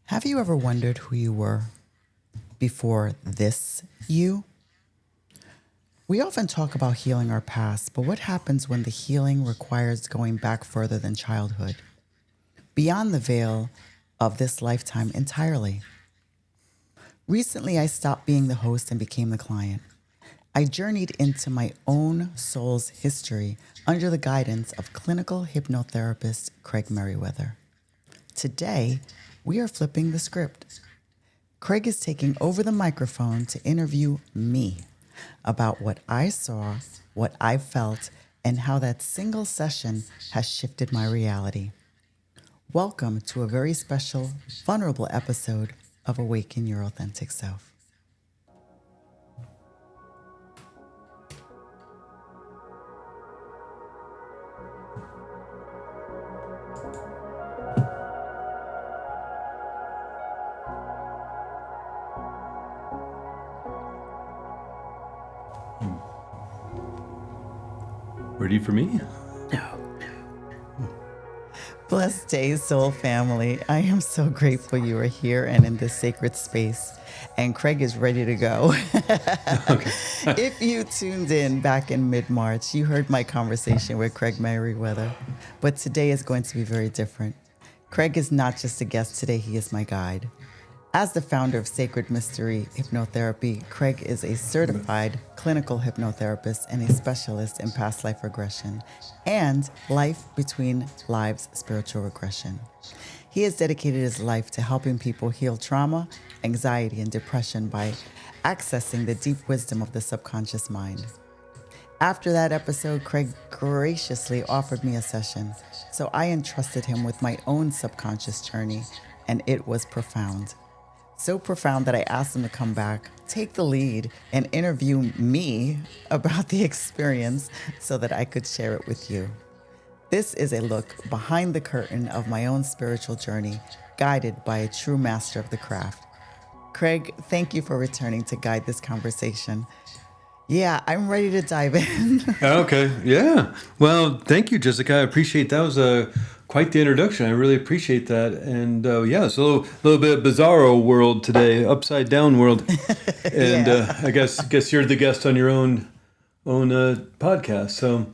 Have you ever wondered who you were before this you? We often talk about healing our past, but what happens when the healing requires going back further than childhood, beyond the veil of this lifetime entirely? Recently, I stopped being the host and became the client. I journeyed into my own soul's history under the guidance of Clinical Hypnotherapist Craig Meriwether. Today, we are flipping the script. Craig is taking over the microphone to interview me about what I saw, what I felt, and how that single session has shifted my reality. Welcome to a very special, vulnerable episode of Awaken Your Authentic Self. Ready for me? Blessed day, soul family. I am so grateful you are here and in this sacred space. And Craig is ready to go. Okay. If you tuned in back in mid-March, you heard my conversation with Craig Meriwether. But today is going to be very different. Craig is not just a guest today, he is my guide. As the founder of Sacred Mystery Hypnotherapy, Craig is a certified clinical hypnotherapist and a specialist in past life regression and life between lives spiritual regression. He has dedicated his life to helping people heal trauma, anxiety, and depression by accessing the deep wisdom of the subconscious mind. After that episode, Craig graciously offered me a session, so I entrusted him with my own subconscious journey, and it was profound. So profound that I asked him to come back, take the lead, and interview me about the experience so that I could share it with you. This is a look behind the curtain of my own spiritual journey, guided by a true master of the craft. Craig, thank you for returning to guide this conversation. Yeah, I'm ready to dive in. Okay. Yeah. Well, thank you, Jessica. I appreciate that. Was quite the introduction. I really appreciate that. And yeah, it's a little bit bizarro world today, upside down world. And Yeah. I guess you're the guest on your own podcast. So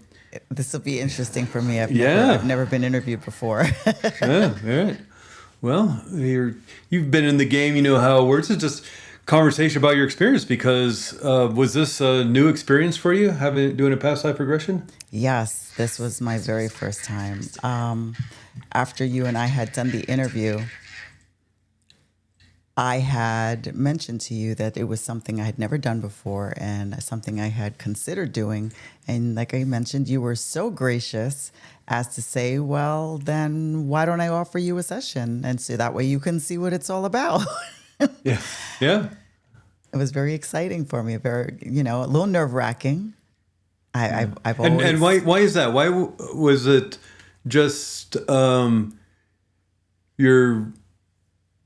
This will be interesting for me. I've Yeah. never been interviewed before. yeah, all right. Well, you've been in the game. You know how it works. It's just conversation about your experience. Because was this a new experience for you, doing a past life regression? Yes, this was my very first time. After you and I had done the interview, I had mentioned to you that it was something I had never done before and something I had considered doing. And like I mentioned, you were so gracious as to say, well, then why don't I offer you a session? And so that way you can see what it's all about. Yeah. Yeah. It was very exciting for me, very, a little nerve wracking. I've always... And why is that? Why was it just your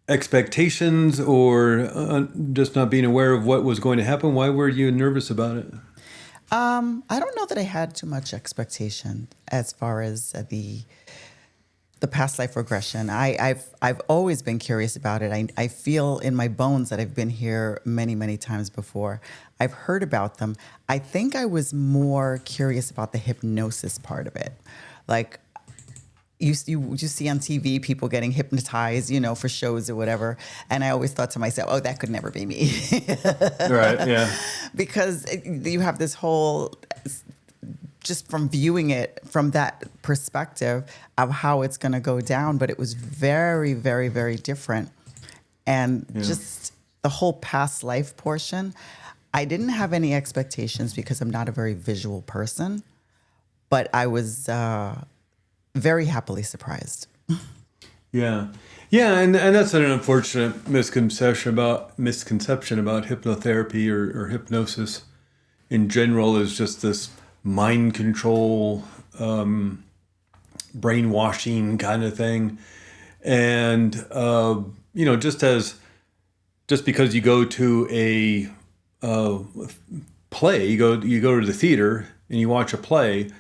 expectations or just not being aware of what was going to happen? Why were you nervous about it? I don't know that I had too much expectation as far as the past life regression. I've always been curious about it. I feel in my bones that I've been here many, many times before. I've heard about them. I think I was more curious about the hypnosis part of it. Like you see on TV people getting hypnotized, for shows or whatever. And I always thought to myself, oh, that could never be me. Right, yeah. Because you have this whole... just from viewing it from that perspective of how it's going to go down. But it was very, very, very different. And just the whole past life portion, I didn't have any expectations because I'm not a very visual person. But I was very happily surprised. Yeah. Yeah, and that's an unfortunate misconception about hypnotherapy or hypnosis in general, is just this mind control, brainwashing kind of thing. And, just because you go to a play, you go to the theater and you watch a play,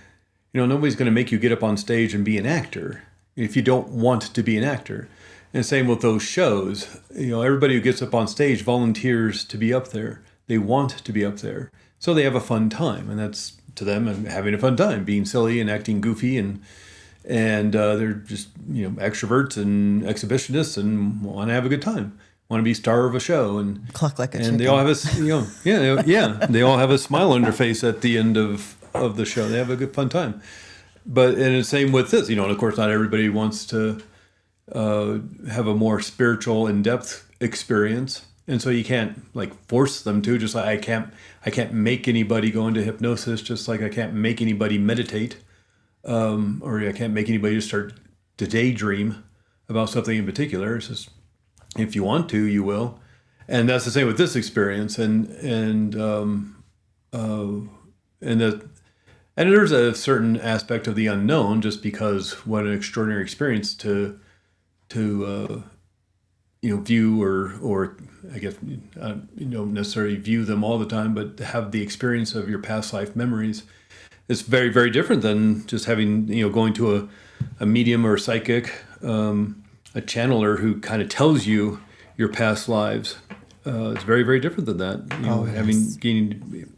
nobody's going to make you get up on stage and be an actor if you don't want to be an actor. And same with those shows. Everybody who gets up on stage volunteers to be up there. They want to be up there. So they have a fun time. And that's to them having a fun time, being silly and acting goofy. And they're just, extroverts and exhibitionists and want to have a good time. Want to be star of a show. And cluck like a chicken. And they all have they all have a smile on their face at the end of the show. They have a good fun time. And the same with this, and of course not everybody wants to have a more spiritual, in-depth experience, and so you can't force them to. Just like I can't make anybody go into hypnosis, just like I can't make anybody meditate, or I can't make anybody just start to daydream about something in particular. It's just if you want to, you will, and that's the same with this experience, and there's a certain aspect of the unknown, just because what an extraordinary experience to view or I guess you don't necessarily view them all the time, but to have the experience of your past life memories is very, very different than just having going to a medium or a psychic, a channeler who kind of tells you your past lives. It's very, very different than that.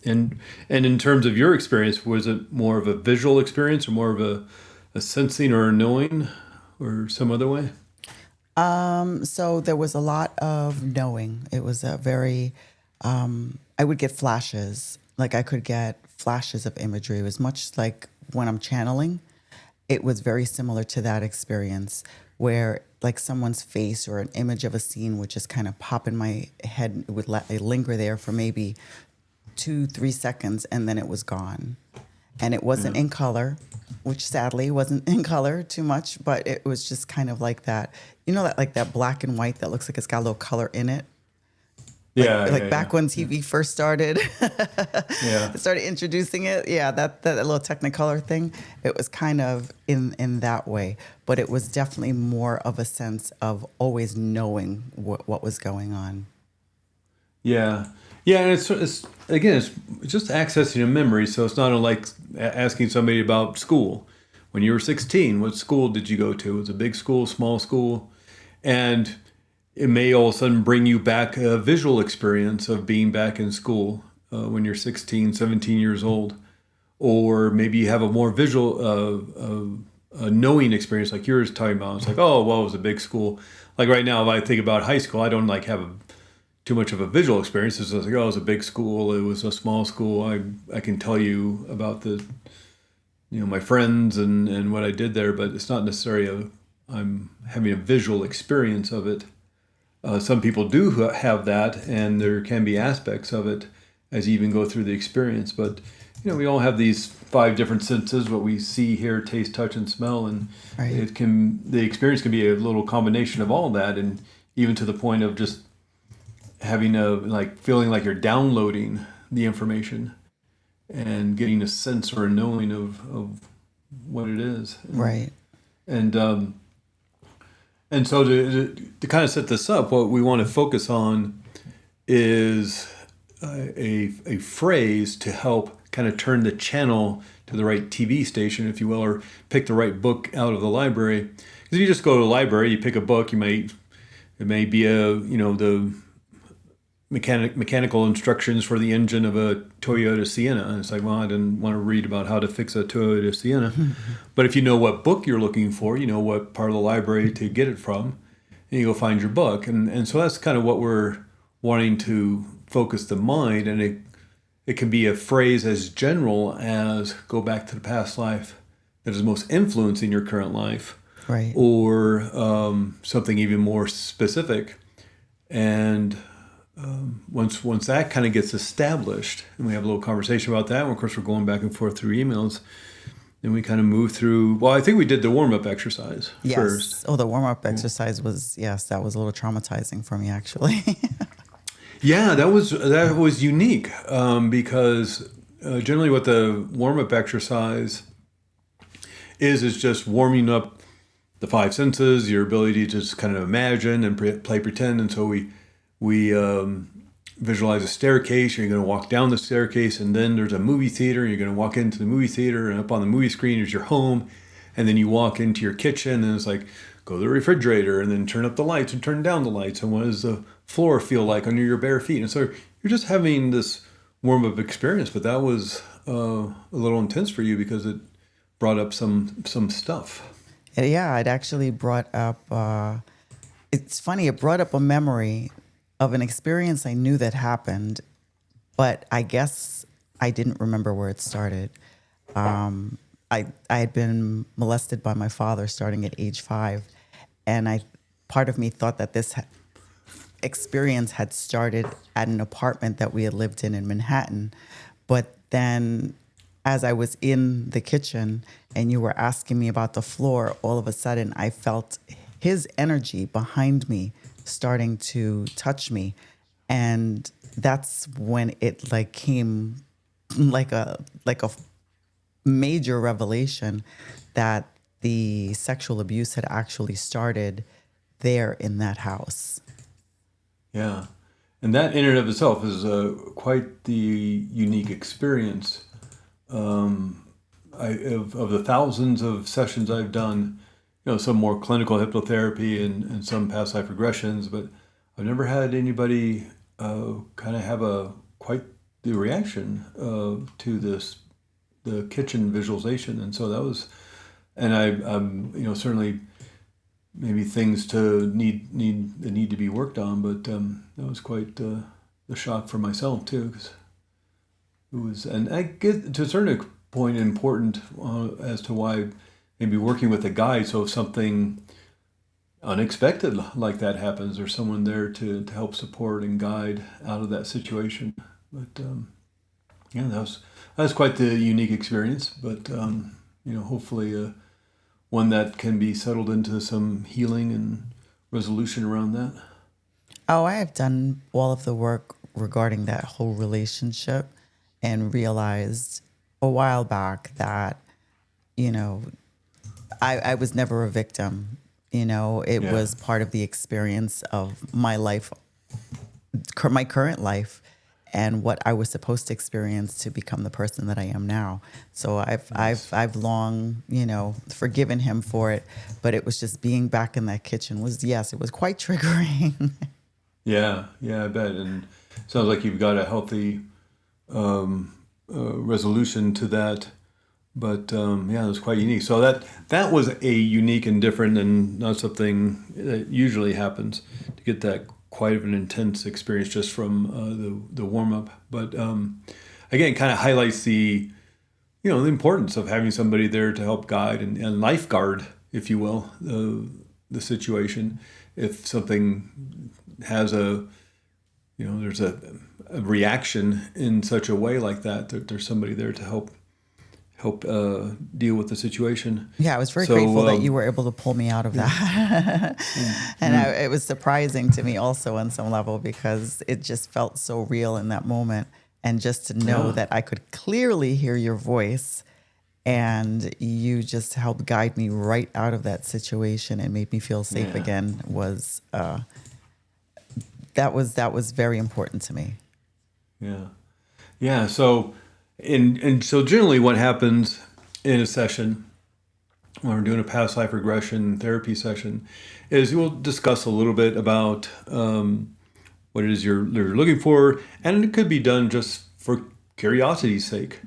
And in terms of your experience, was it more of a visual experience or more of a sensing or a knowing or some other way? So there was a lot of knowing. It was a very, I would get flashes. I could get flashes of imagery. It was much like when I'm channeling. It was very similar to that experience where someone's face or an image of a scene would just kind of pop in my head. It would linger there for maybe 2-3 seconds, and then it was gone. And it wasn't in color, which sadly wasn't in color too much, but it was just kind of like that. That black and white that looks like it's got a little color in it. Back when TV first started, started introducing it. Yeah, that little Technicolor thing. It was kind of in that way, but it was definitely more of a sense of always knowing what was going on. Yeah, and it's just accessing a memory. So it's not like asking somebody about school. When you were 16, what school did you go to? Was it a big school, small school? And it may all of a sudden bring you back a visual experience of being back in school when you're 16, 17 years old. Or maybe you have a more visual, a knowing experience like yours talking about. It's like, oh, well, it was a big school. Like right now, if I think about high school, I don't have too much of a visual experience. It's like, oh, it was a big school. It was a small school. I can tell you about my friends and what I did there, but it's not necessarily I'm having a visual experience of it. Some people do have that, and there can be aspects of it as you even go through the experience. But, we all have these 5 different senses, what we see, hear, taste, touch, and smell. And right. The experience can be a little combination of all that, and even to the point of just having feeling like you're downloading the information and getting a sense or a knowing of what it is. Right. And so to kind of set this up, what we want to focus on is a phrase to help kind of turn the channel to the right TV station, if you will, or pick the right book out of the library. Because if you just go to the library, you pick a book, it may be the mechanical instructions for the engine of a Toyota Sienna. And it's like, well, I didn't want to read about how to fix a Toyota Sienna. But if you know what book you're looking for, you know what part of the library to get it from, and you go find your book. And so that's kind of what we're wanting to focus the mind. And it can be a phrase as general as go back to the past life that is most influencing your current life. Right. Or something even more specific. And once that kind of gets established, and we have a little conversation about that, and of course we're going back and forth through emails, then we kind of move through. Well, I think we did the warm-up exercise first. Oh, the warm-up exercise was, that was a little traumatizing for me, actually. Yeah, that was unique because generally what the warm-up exercise is just warming up the 5 senses, your ability to just kind of imagine and play pretend, and so we visualize a staircase. You're going to walk down the staircase, and then there's a movie theater. You're going to walk into the movie theater, and up on the movie screen is your home. And then you walk into your kitchen, and it's like, go to the refrigerator and then turn up the lights and turn down the lights, and what does the floor feel like under your bare feet? And so you're just having this warm-up experience, but that was a little intense for you because it brought up some stuff. Yeah, it actually brought up, it's funny, it brought up a memory of an experience I knew that happened, but I guess I didn't remember where it started. I had been molested by my father starting at age 5, and part of me thought that this experience had started at an apartment that we had lived in Manhattan. But then as I was in the kitchen and you were asking me about the floor, all of a sudden I felt his energy behind me starting to touch me. And that's when it like came like a major revelation that the sexual abuse had actually started there in that house. Yeah. And that in and of itself is quite the unique experience. Of the thousands of sessions I've done, some more clinical hypnotherapy and some past life regressions, but I've never had anybody kind of have quite the reaction to the kitchen visualization. And so that was, and I'm certainly maybe things to need to be worked on, but that was quite the shock for myself too, because it was, and I get to a certain point important as to why maybe working with a guide. So if something unexpected like that happens, there's someone there to help support and guide out of that situation. But yeah, that was quite the unique experience. But hopefully one that can be settled into some healing and resolution around that. Oh, I have done all of the work regarding that whole relationship and realized a while back that, I was never a victim. It was part of the experience of my life, my current life, and what I was supposed to experience to become the person that I am now. So I've long, forgiven him for it, but it was just being back in that kitchen it was quite triggering. Yeah, I bet. And it sounds like you've got a healthy resolution to that. But it was quite unique. So that was a unique and different, and not something that usually happens, to get that quite of an intense experience just from the warm up. But again, kind of highlights the importance of having somebody there to help guide and lifeguard, if you will, the situation. If something has there's a reaction in such a way like that, there's somebody there to help deal with the situation. Yeah, I was very grateful that you were able to pull me out of that. And it was surprising to me also on some level, because it just felt so real in that moment. And just to know that I could clearly hear your voice and you just helped guide me right out of that situation and made me feel safe again was that was very important to me. Yeah. So so generally what happens in a session when we're doing a past life regression therapy session is we'll discuss a little bit about what it is you're looking for, and it could be done just for curiosity's sake.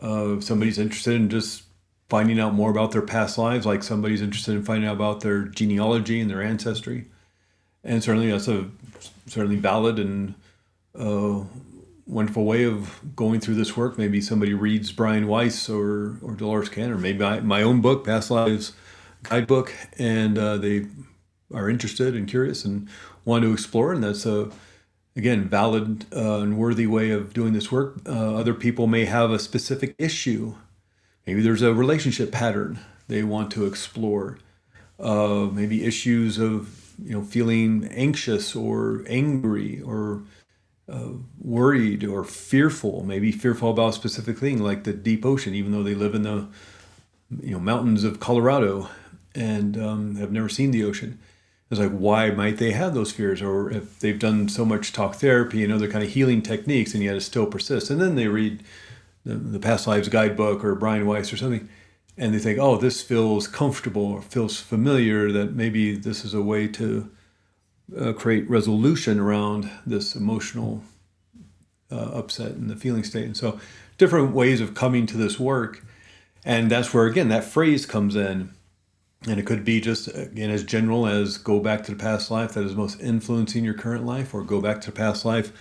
If somebody's interested in just finding out more about their past lives, like somebody's interested in finding out about their genealogy and their ancestry, and certainly that's a certainly valid and wonderful way of going through this work. Maybe somebody reads Brian Weiss or Dolores Cannon, or maybe my own book, Past Lives Guidebook, and they are interested and curious and want to explore. And that's again, valid and worthy way of doing this work. Other people may have a specific issue. Maybe there's a relationship pattern they want to explore. Maybe issues of feeling anxious or angry or worried or fearful, maybe fearful about a specific thing like the deep ocean, even though they live in the mountains of Colorado and have never seen the ocean. It's like, why might they have those fears? Or if they've done so much talk therapy and other kind of healing techniques and yet it still persists. And then they read the Past Lives Guidebook or Brian Weiss or something, and they think, oh, this feels comfortable or feels familiar, that maybe this is a way to create resolution around this emotional upset and the feeling state. And so different ways of coming to this work. And that's where, again, that phrase comes in. And it could be just, again, as general as go back to the past life that is most influencing your current life, or go back to the past life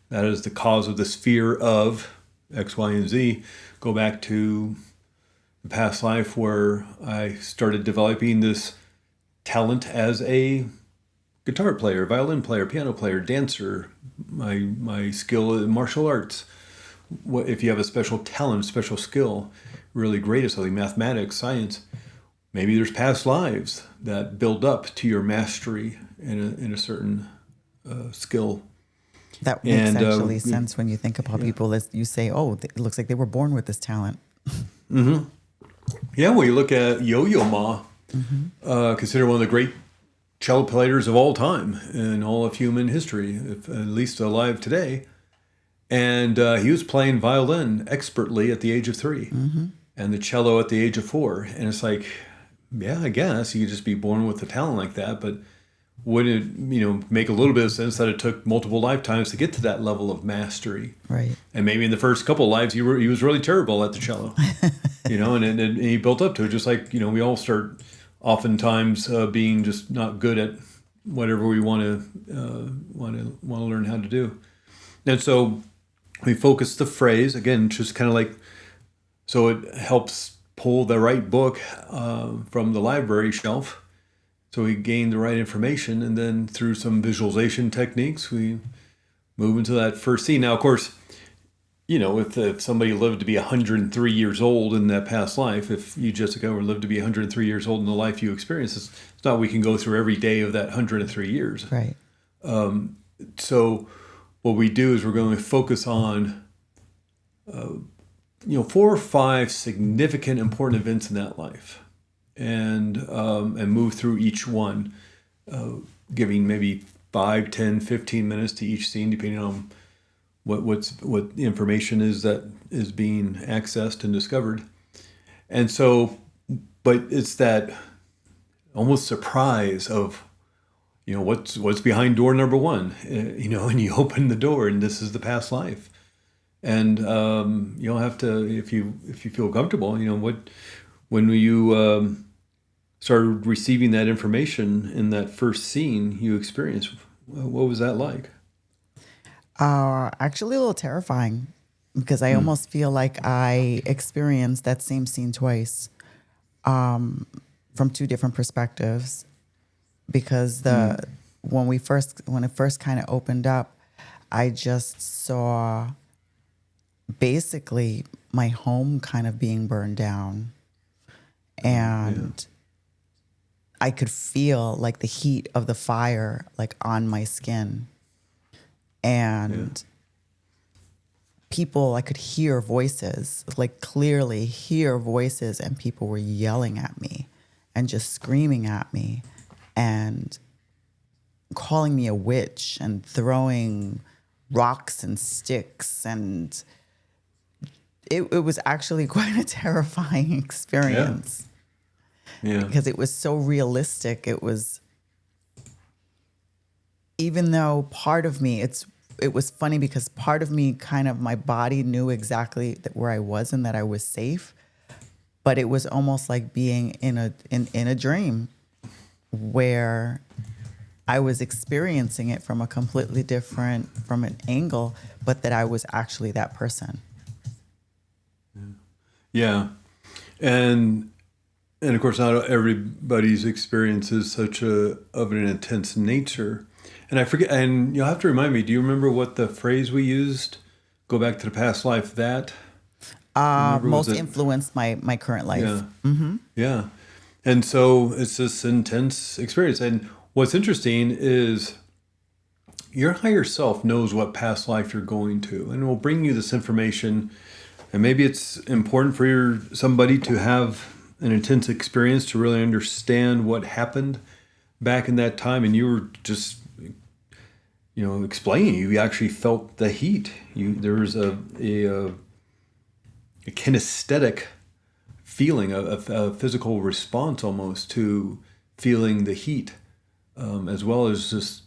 that is the cause of this fear of X, Y, and Z. Go back to the past life where I started developing this talent as a guitar player, violin player, piano player, dancer, my skill in martial arts. What if you have a special talent, special skill, really great at something, mathematics, science? Maybe there's past lives that build up to your mastery in a certain skill. That makes actually sense when you think about people that you say, oh, it looks like they were born with this talent. Mm-hmm. Yeah, when you look at Yo-Yo Ma, considered one of the great cello players of all time in all of human history, if, at least alive today. And he was playing violin expertly at the age of 3 and the cello at the age of 4. And it's like, yeah, I guess you could just be born with a talent like that, but wouldn't it, make a little bit of sense that it took multiple lifetimes to get to that level of mastery? Right. And maybe in the first couple of lives, he was really terrible at the cello, and he built up to it. Just like, we all start oftentimes being just not good at whatever we want to learn how to do. And so we focus the phrase, again, just kind of like, so it helps pull the right book from the library shelf, so we gain the right information, and then through some visualization techniques, we move into that first scene. Now, of course, if somebody lived to be 103 years old in that past life, if you, Jessica, were lived to be 103 years old in the life you experience, it's not we can go through every day of that 103 years. Right. So what we do is we're going to focus on 4 or 5 significant, important events in that life, and move through each one, giving maybe 5, 10, 15 minutes to each scene, depending on what the information is that is being accessed and discovered. And so, but it's that almost surprise of, what's behind door number 1, and you open the door, and this is the past life. And you'll have to, if you feel comfortable, when you started receiving that information in that first scene you experienced, what was that like? Actually, a little terrifying, because I almost feel like I experienced that same scene twice, from 2 different perspectives. Because when it first kind of opened up, I just saw basically my home kind of being burned down, and I could feel like the heat of the fire like on my skin, and people, I could hear voices, like clearly hear voices, and people were yelling at me and just screaming at me and calling me a witch and throwing rocks and sticks, and it was actually quite a terrifying experience. Yeah. Because it was so realistic. It was, even though part of me, it was funny because part of me, kind of my body knew exactly where I was and that I was safe, but it was almost like being in a dream where I was experiencing it from a completely different, from an angle, but that I was actually that person. Yeah. And of course, not everybody's experience is such of an intense nature. And I forget, and you'll have to remind me, do you remember what the phrase we used? Go back to the past life that? Most influenced my current life. Yeah. Mm-hmm. Yeah. And so it's this intense experience. And what's interesting is your higher self knows what past life you're going to, and will bring you this information. And maybe it's important for somebody to have an intense experience to really understand what happened back in that time. And you were just, explaining, you actually felt the heat. There was a kinesthetic feeling, a physical response almost to feeling the heat, as well as just,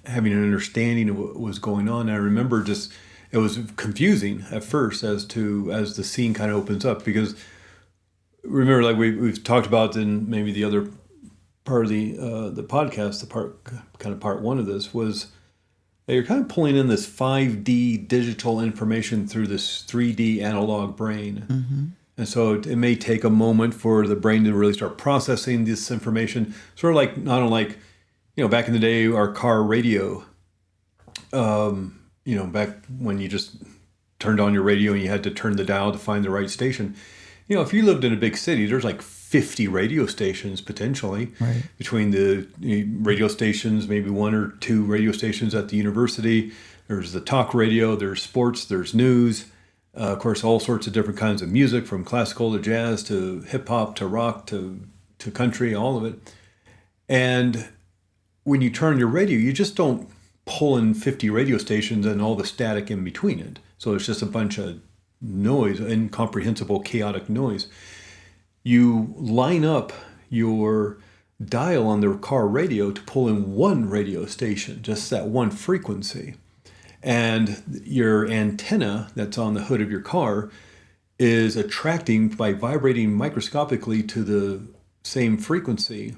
having an understanding of what was going on. And I remember it was confusing at first as the scene kind of opens up, because remember, like we've talked about in maybe the other part of the podcast, part one of this was that you're kind of pulling in this 5D digital information through this 3D analog brain. Mm-hmm. And so it may take a moment for the brain to really start processing this information. Sort of like, not unlike, back in the day, our car radio, back when you just turned on your radio and you had to turn the dial to find the right station. If you lived in a big city, there's like 50 radio stations potentially, right, between the radio stations, maybe one or two radio stations at the university. There's the talk radio, there's sports, there's news. Of course, all sorts of different kinds of music, from classical to jazz to hip hop to rock to country, all of it. And when you turn your radio, you just don't pull in 50 radio stations and all the static in between it. So it's just a bunch of noise, incomprehensible, chaotic noise. You line up your dial on the car radio to pull in one radio station, just that one frequency. And your antenna that's on the hood of your car is attracting by vibrating microscopically to the same frequency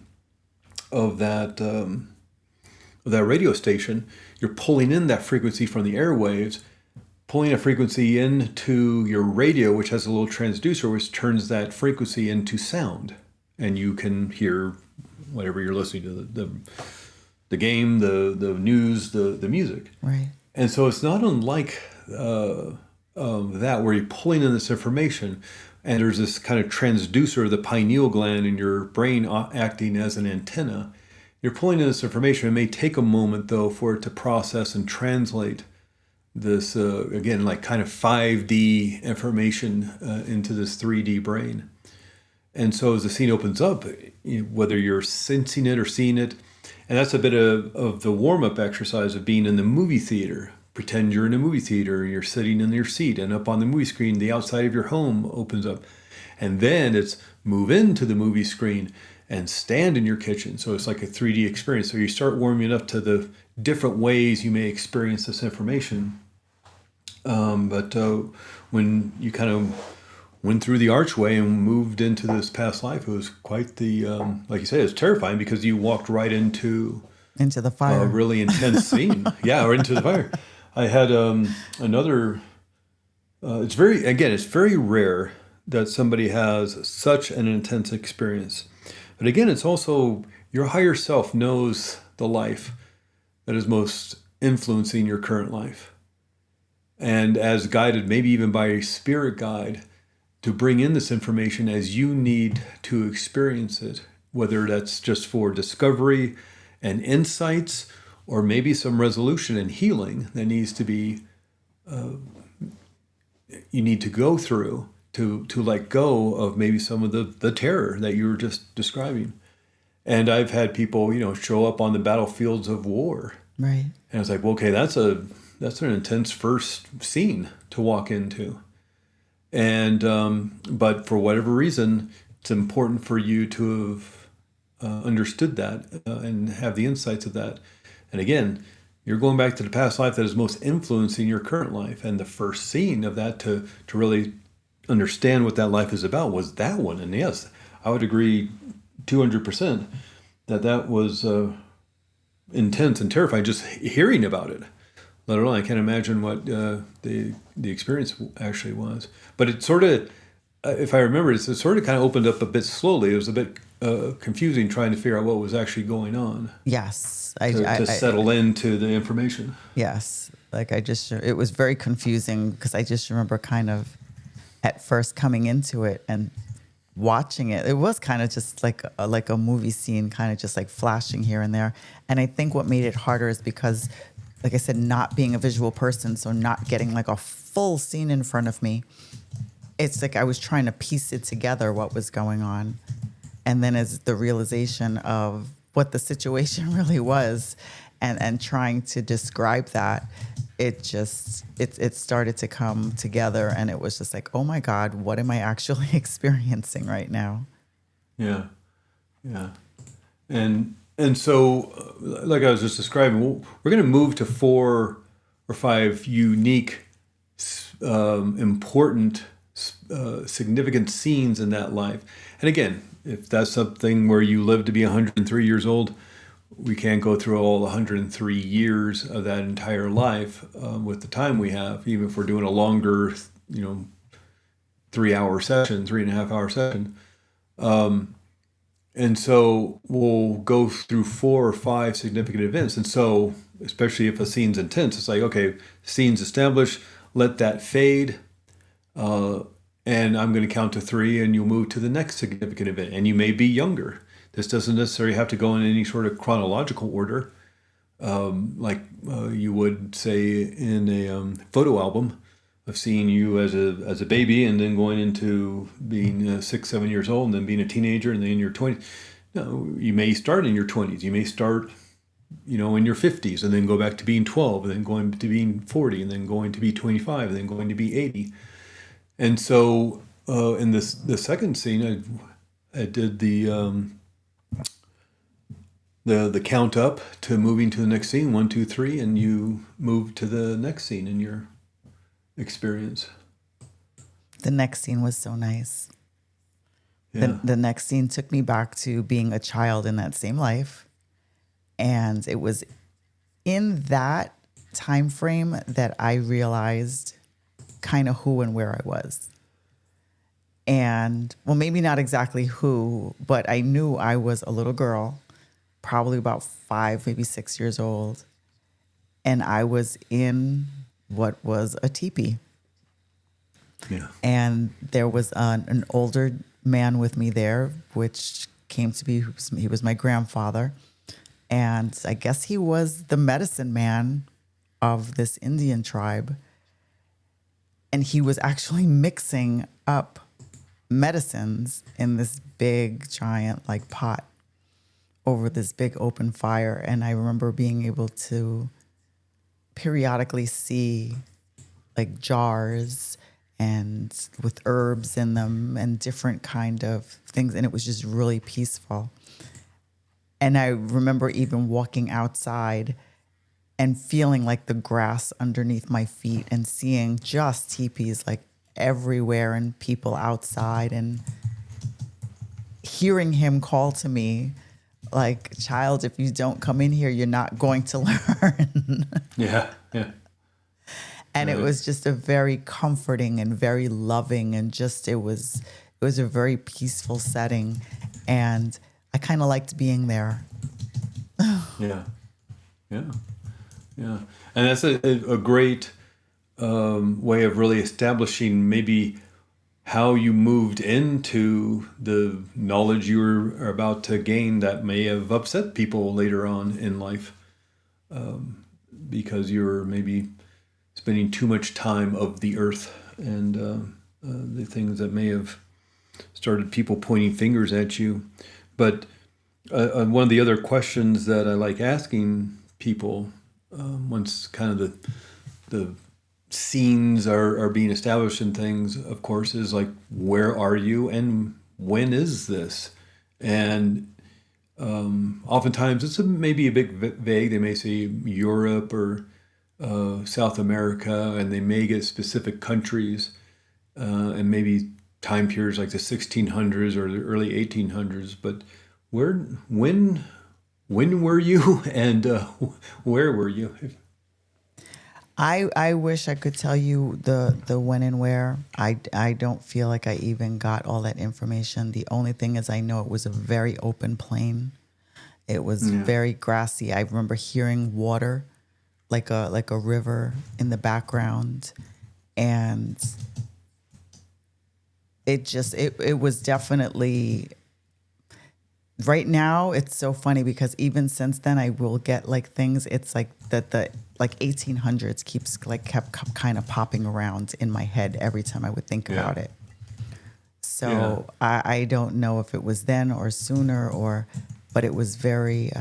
of that radio station. You're pulling in that frequency from the airwaves, pulling a frequency into your radio, which has a little transducer, which turns that frequency into sound. And you can hear whatever you're listening to, the game, the news, the music. right. And so it's not unlike that, where you're pulling in this information, and there's this kind of transducer, the pineal gland in your brain acting as an antenna. You're pulling in this information. It may take a moment, though, for it to process and translate this, again, like kind of 5D information into this 3D brain. And so as the scene opens up, whether you're sensing it or seeing it, and that's a bit of the warm-up exercise of being in the movie theater. Pretend you're in a movie theater and you're sitting in your seat, and up on the movie screen, the outside of your home opens up. And then it's move into the movie screen and stand in your kitchen. So it's like a 3D experience. So you start warming up to the different ways you may experience this information. But when you kind of went through the archway and moved into this past life, it was quite the, like you said, it was terrifying, because you walked right into the fire. A really intense scene. Yeah, or into the fire. I had another, it's very rare that somebody has such an intense experience. But again, it's also your higher self knows the life that is most influencing your current life. And as guided, maybe even by a spirit guide, to bring in this information as you need to experience it, whether that's just for discovery and insights, or maybe some resolution and healing that needs to be, you need to go through to let go of maybe some of the terror that you were just describing. And I've had people, show up on the battlefields of war. Right. And it's like, well, okay, that's an intense first scene to walk into. And but for whatever reason, it's important for you to have understood that and have the insights of that. And again, you're going back to the past life that is most influencing your current life. And the first scene of that to really understand what that life is about was that one. And yes, I would agree 200% that was intense and terrifying just hearing about it. Let alone, I can't imagine what the experience actually was. But it sort of, if I remember, it sort of kind of opened up a bit slowly. It was a bit confusing trying to figure out what was actually going on. Yes. To settle into the information. Yes. It was very confusing, because I just remember kind of at first coming into it and watching it. It was kind of just like a movie scene, kind of just like flashing here and there. And I think what made it harder is because, like I said, not being a visual person, so not getting like a full scene in front of me, it's like I was trying to piece it together, what was going on. And then as the realization of what the situation really was, and trying to describe that, it started to come together, and it was just like, oh my God, what am I actually experiencing right now? Yeah. Yeah. And so, like I was just describing, we're going to move to 4 or 5 unique, important, significant scenes in that life. And again, if that's something where you live to be 103 years old, we can't go through all 103 years of that entire life with the time we have, even if we're doing a longer, 3-hour session, 3.5-hour session. And so we'll go through 4 or 5 significant events. And so, especially if a scene's intense, it's like, okay, scene's established, let that fade. And I'm going to count to 3, and you'll move to the next significant event. And you may be younger. This doesn't necessarily have to go in any sort of chronological order, like you would say in a photo album of seeing you as a baby, and then going into being 6, 7 years old, and then being a teenager, and then in your 20s. No, you may start in your 20s. You may start, in your 50s, and then go back to being 12, and then going to being 40, and then going to be 25, and then going to be 80. And so in the second scene, I did the count up to moving to the next scene, 1, 2, 3, and you move to the next scene in your experience. The next scene was so nice. Yeah. The next scene took me back to being a child in that same life. And it was in that time frame that I realized kind of who and where I was. And, well, maybe not exactly who, but I knew I was a little girl, probably about 5, maybe 6 years old. And I was in what was a teepee. Yeah. And there was an older man with me there, which came to be, he was my grandfather. And I guess he was the medicine man of this Indian tribe. And he was actually mixing up medicines in this big, giant, like, pot over this big open fire. And I remember being able to periodically see, like, jars and with herbs in them and different kind of things. And it was just really peaceful. And I remember even walking outside and feeling like the grass underneath my feet and seeing just teepees like everywhere and people outside, and hearing him call to me like, child, if you don't come in here, you're not going to learn. Yeah. Yeah. And Right. it was just a very comforting and very loving, and just it was a very peaceful setting, and I kind of liked being there. Yeah. Yeah. Yeah. And that's a great way of really establishing maybe how you moved into the knowledge you are about to gain that may have upset people later on in life, because you're maybe spending too much time of the earth, and the things that may have started people pointing fingers at you. But one of the other questions that I like asking people once kind of the scenes are being established and things, of course, is like, where are you and when is this? And oftentimes it's maybe a bit vague. They may say Europe or South America, and they may get specific countries and maybe time periods like the 1600s or the early 1800s. But when were you, and where were you? I wish I could tell you the when and where. I don't feel like I even got all that information. The only thing is I know it was a very open plain. It was very grassy. I remember hearing water, like a river in the background, and it was definitely. Right now, it's so funny because even since then, I will get like things. It's like the 1800s kept kind of popping around in my head every time I would think about it. So I don't know if it was then or sooner, but it was very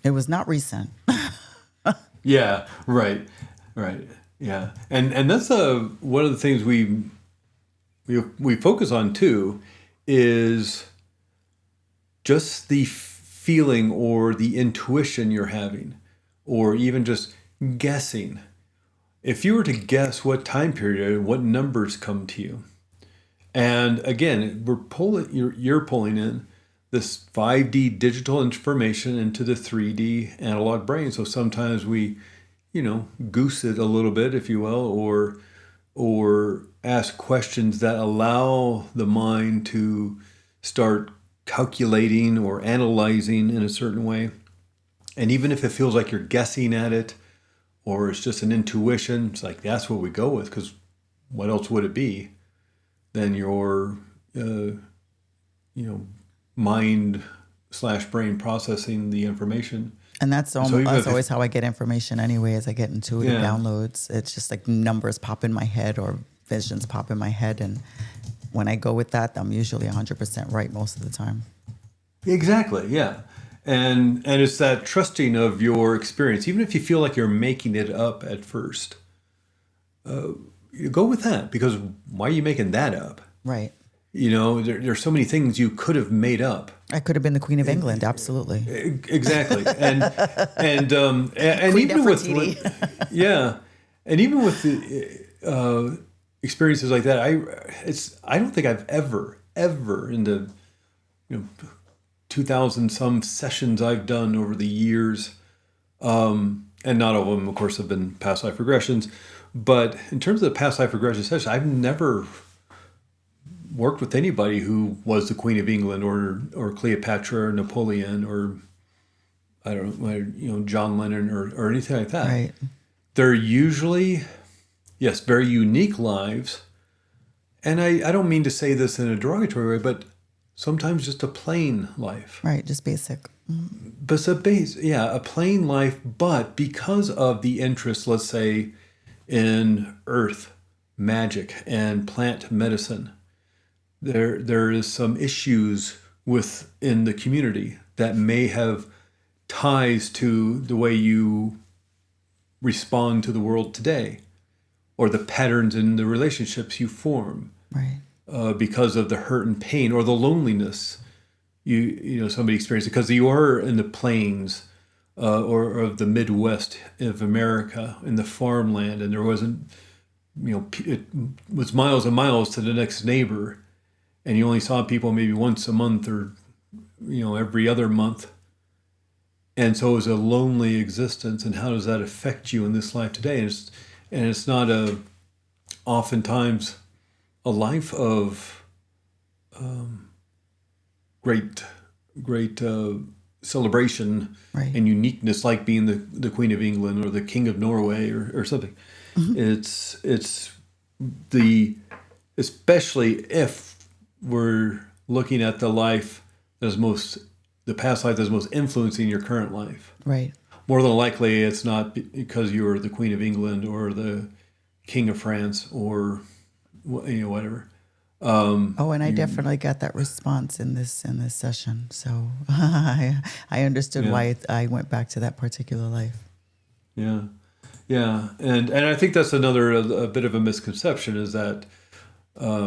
It was not recent. Yeah, right, right. Yeah, and that's one of the things we focus on too, is just the feeling or the intuition you're having, or even just guessing. If you were to guess what time period, what numbers come to you, and again, you're pulling in this 5D digital information into the 3D analog brain. So sometimes we, goose it a little bit, if you will, or ask questions that allow the mind to start calculating or analyzing in a certain way. And even if it feels like you're guessing at it, or it's just an intuition, it's like that's what we go with, because what else would it be than your mind/brain processing the information. And that's always how I get information anyway, as I get intuitive downloads. It's just like numbers pop in my head or visions pop in my head. And when I go with that, I'm usually 100% right most of the time. Exactly, yeah. And it's that trusting of your experience. Even if you feel like you're making it up at first, you go with that, because why are you making that up? Right. There's so many things you could have made up. I could have been the Queen of England, absolutely. Exactly, and Queen even with Nefertiti. and even with the experiences like that, I don't think I've ever in the 2,000 some sessions I've done over the years, and not all of them, of course, have been past life regressions. But in terms of the past life regression sessions, I've never worked with anybody who was the Queen of England or Cleopatra or Napoleon or I don't know, John Lennon or anything like that. Right. They're usually, yes, very unique lives. And I don't mean to say this in a derogatory way, but sometimes just a plain life. Right, just basic. Mm-hmm. But a plain life, but because of the interest, let's say, in earth magic and plant medicine, there is some issues within the community that may have ties to the way you respond to the world today, or the patterns in the relationships you form, right? Because of the hurt and pain or the loneliness somebody experienced, because you are in the plains or of the Midwest of America, in the farmland, and there wasn't, it was miles and miles to the next neighbor, and you only saw people maybe once a month or every other month. And so it was a lonely existence. And how does that affect you in this life today? And it's not oftentimes a life of great celebration, right, and uniqueness, like being the Queen of England or the King of Norway or something. Mm-hmm. It's especially if we're looking at the life the past life that's most influencing your current life. Right. More than likely, it's not because you were the Queen of England or the King of France or whatever. And I definitely got that response in this session. So I understood why I went back to that particular life. Yeah, yeah, and I think that's another a bit of a misconception, is that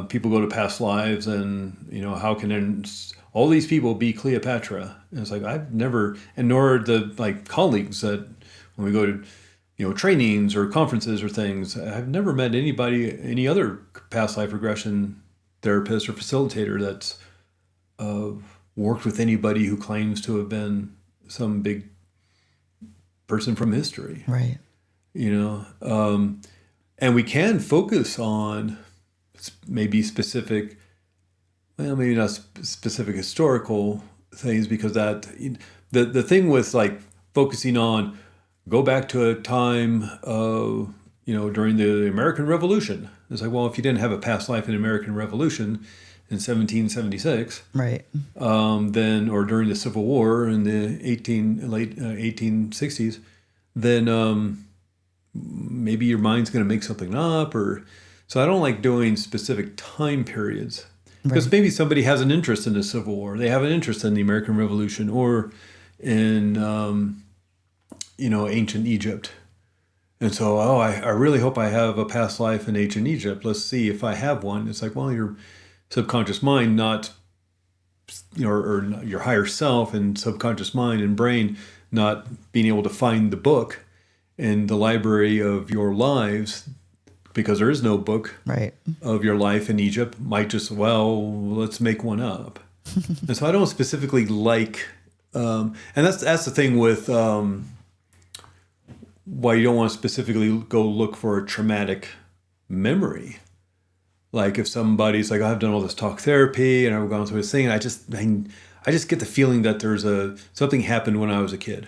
people go to past lives and how can all these people be Cleopatra? And it's like, I've never, and nor the colleagues that when we go to trainings or conferences or things, I've never met any other past life regression therapist or facilitator that's worked with anybody who claims to have been some big person from history. Right. And we can focus on maybe specific, maybe not specific historical things, because that the thing with focusing on, go back to a time during the American Revolution. It's like, well, if you didn't have a past life in the American Revolution in 1776, right? Then, or during the Civil War in the late 1860s, then maybe your mind's going to make something up, or so I don't like doing specific time periods. Because maybe somebody has an interest in the Civil War, they have an interest in the American Revolution, or in ancient Egypt. And so, I really hope I have a past life in ancient Egypt. Let's see if I have one. It's like, well, your subconscious mind, not, or your higher self and subconscious mind and brain, not being able to find the book in the library of your lives, because there is no book right. of your life in Egypt, might just, let's make one up. And so I don't specifically like, and that's the thing with why you don't want to specifically go look for a traumatic memory. Like if somebody's like, I've done all this talk therapy and I've gone through this thing, and I just get the feeling that there's something happened when I was a kid.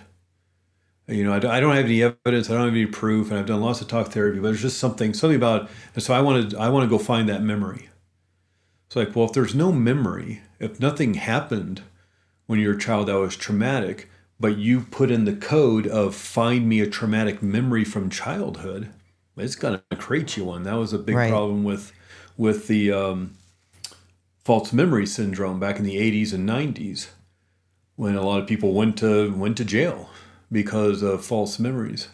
I don't have any evidence, I don't have any proof, and I've done lots of talk therapy, but there's just something about, and so I want to go find that memory. It's like, well, if there's no memory, if nothing happened when you were a child that was traumatic, but you put in the code of find me a traumatic memory from childhood, it's going to create you one. That was a big right. problem with the false memory syndrome back in the 80s and 90s, when a lot of people went to jail because of false memories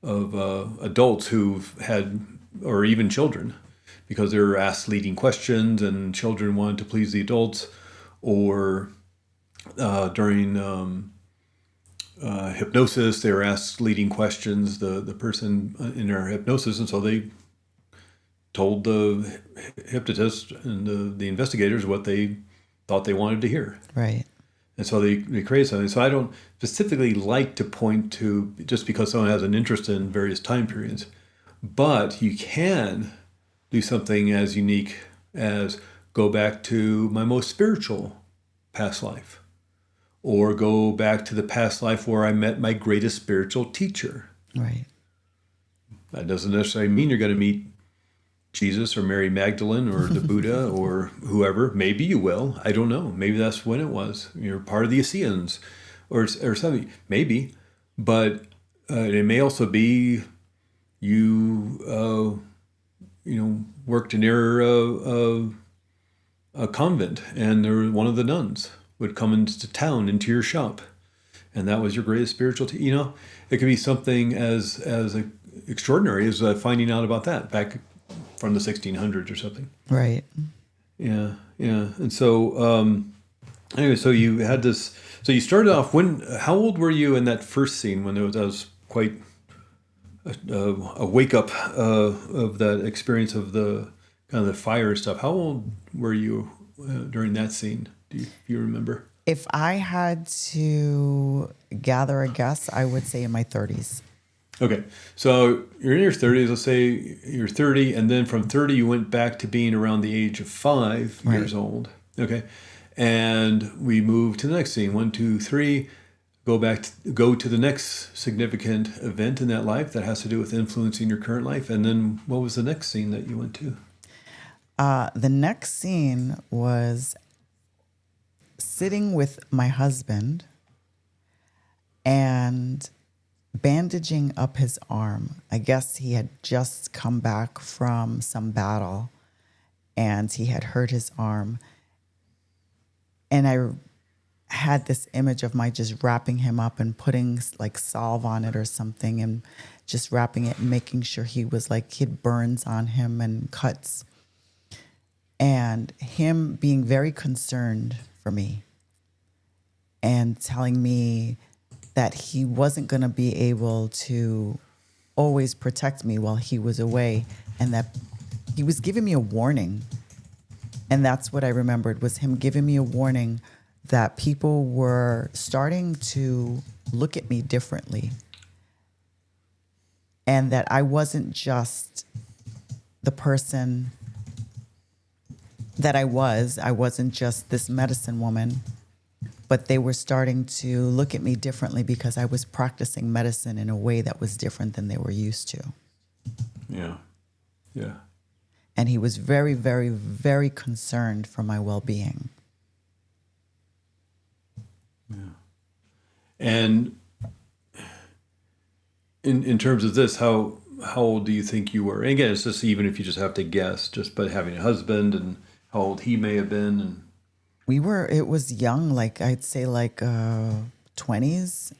of adults who've had, or even children, because they were asked leading questions and children wanted to please the adults, or during hypnosis, they were asked leading questions, the person in their hypnosis, and so they told the hypnotist and the investigators what they thought they wanted to hear. Right. And so they create something. So I don't specifically like to point to just because someone has an interest in various time periods, but you can do something as unique as go back to my most spiritual past life, or go back to the past life where I met my greatest spiritual teacher. Right. That doesn't necessarily mean you're going to meet Jesus or Mary Magdalene or the Buddha or whoever. Maybe you will. I don't know. Maybe that's when it was. You're part of the Essenes or something. Maybe. But it may also be you worked near a convent, and there one of the nuns would come into town, into your shop, and that was your greatest spiritual it could be something as extraordinary as finding out about that back from the 1600s or something. Right. Yeah. And so anyway, so you had this, so you started off how old were you in that first scene when that was quite a wake up of that experience of the kind of the fire stuff? How old were you during that scene? Do you remember? If I had to gather a guess, I would say in my 30s. Okay, so you're in your 30s. Let's say you're 30, and then from 30 you went back to being around the age of 5 years old. Okay, and we move to the next scene. 1, 2, 3. Go to the next significant event in that life that has to do with influencing your current life. And then what was the next scene that you went to? The next scene was sitting with my husband and bandaging up his arm. I guess he had just come back from some battle and he had hurt his arm. And I had this image of my just wrapping him up and putting like salve on it or something and just wrapping it and making sure he was like, he had burns on him and cuts. And him being very concerned for me and telling me that he wasn't going to be able to always protect me while he was away, and that he was giving me a warning. And that's what I remembered, was him giving me a warning that people were starting to look at me differently, and that I wasn't just the person that I wasn't just this medicine woman, but they were starting to look at me differently because I was practicing medicine in a way that was different than they were used to. Yeah. Yeah. And he was very, very, very concerned for my well-being. Yeah. And in terms of this, how old do you think you were? And again, it's just, even if you just have to guess, just by having a husband and how old he may have been. And it was young, like I'd say like 20s.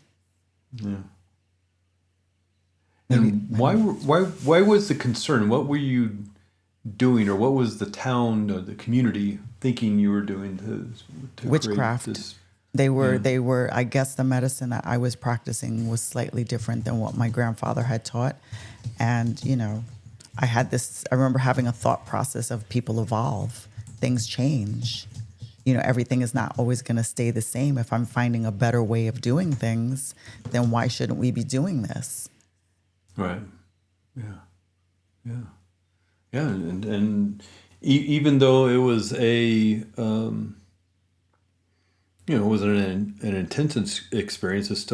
Yeah. And why was the concern? What were you doing, or what was the town or the community thinking you were doing to Witchcraft. create this? They were, I guess the medicine that I was practicing was slightly different than what my grandfather had taught. And, you know, I remember having a thought process of people evolve, things change. You know, everything is not always going to stay the same. If I'm finding a better way of doing things, then why shouldn't we be doing this? Right. Yeah. Yeah. Yeah. And even though it was it wasn't an intense experience, it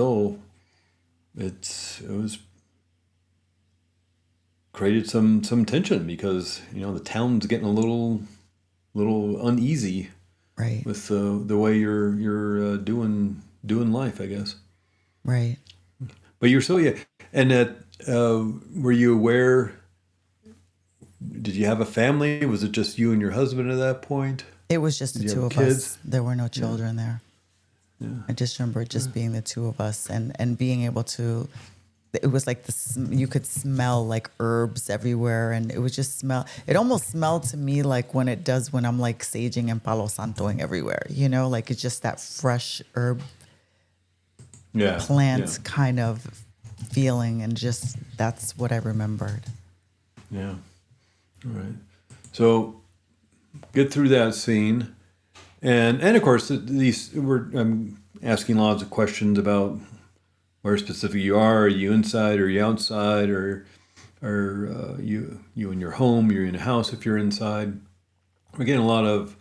was created some tension because, you know, the town's getting a little uneasy, Right. with the way you're doing life, I guess. Right. But you're still, yeah. And were you aware? Did you have a family? Was it just you and your husband at that point? It was just Did the you two have of kids? us. There were no children there. Yeah. I just remember it just being the two of us and being able to, it was like you could smell like herbs everywhere, and it was just it almost smelled to me like when it does when I'm like saging and palo santoing everywhere, you know, like it's just that fresh herb plant kind of feeling, and just that's what I remembered. Yeah. All right. So get through that scene. And of course, I'm asking lots of questions about where specific you are. Are you inside? Are you outside? Or you in your home? You're in a house if you're inside. We're getting a lot of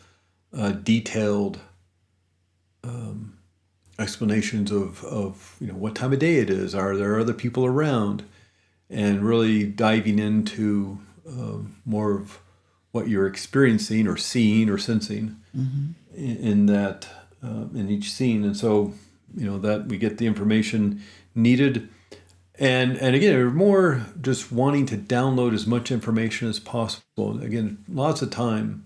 detailed explanations of what time of day it is. Are there other people around? And really diving into more of what you're experiencing or seeing or sensing in that in each scene. And so, that we get the information needed. And again, we're more just wanting to download as much information as possible. Again, lots of time,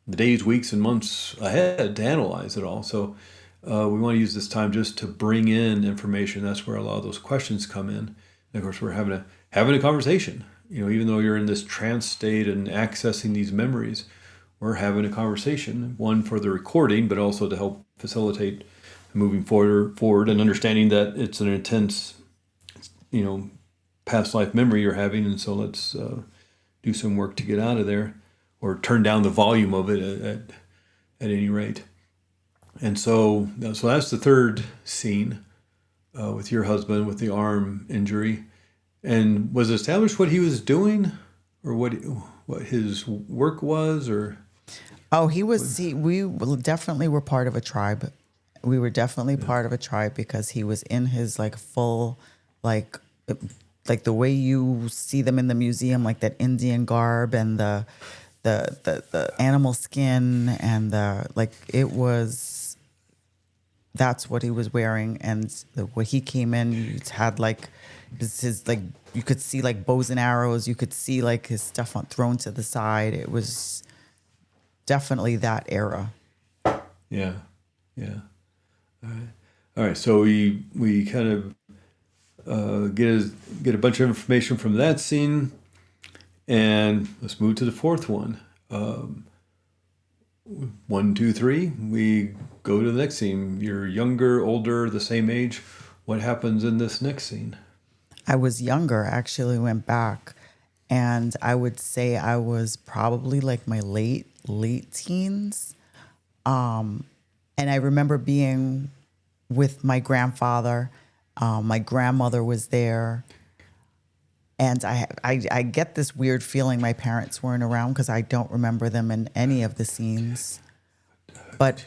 the days, weeks, and months ahead to analyze it all. So we want to use this time just to bring in information. That's where a lot of those questions come in. And of course, we're having a conversation. Even though you're in this trance state and accessing these memories, we're having a conversation, one for the recording, but also to help facilitate moving forward and understanding that it's an intense, past life memory you're having. And so let's do some work to get out of there, or turn down the volume of it at any rate. And so that's the third scene with your husband with the arm injury. And was it established what he was doing, or what his work was, or? Oh, we definitely were part of a tribe. We were definitely part of a tribe because he was in his full, like the way you see them in the museum, like that Indian garb and the animal skin and that's what he was wearing. And when he came in, he had his you could see bows and arrows. You could see his stuff thrown to the side. It was definitely that era. Yeah. All right. So we kind of get a bunch of information from that scene, and let's move to the fourth one. 1, 2, 3. We go to the next scene. You're younger, older, the same age. What happens in this next scene? I was younger, actually. Went back, and I would say I was probably my late teens. And I remember being with my grandfather. My grandmother was there. And I get this weird feeling my parents weren't around because I don't remember them in any of the scenes. But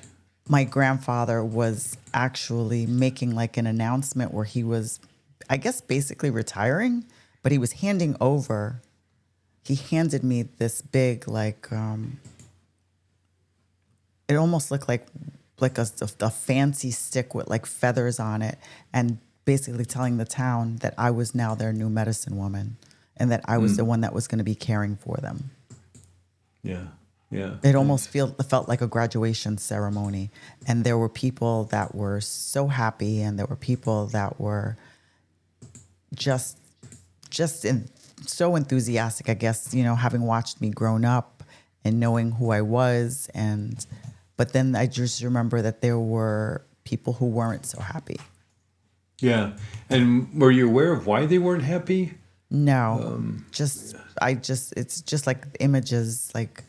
my grandfather was actually making an announcement where he was, I guess, basically retiring, but he was he handed me this big, it almost looked like a fancy stick with feathers on it, and basically telling the town that I was now their new medicine woman and that I was the one that was going to be caring for them. Yeah. It almost felt like a graduation ceremony. And there were people that were so happy, and there were people that were just so enthusiastic, I guess, having watched me grown up and knowing who I was. But then I just remember that there were people who weren't so happy. Yeah. And were you aware of why they weren't happy? No, it's just like images, like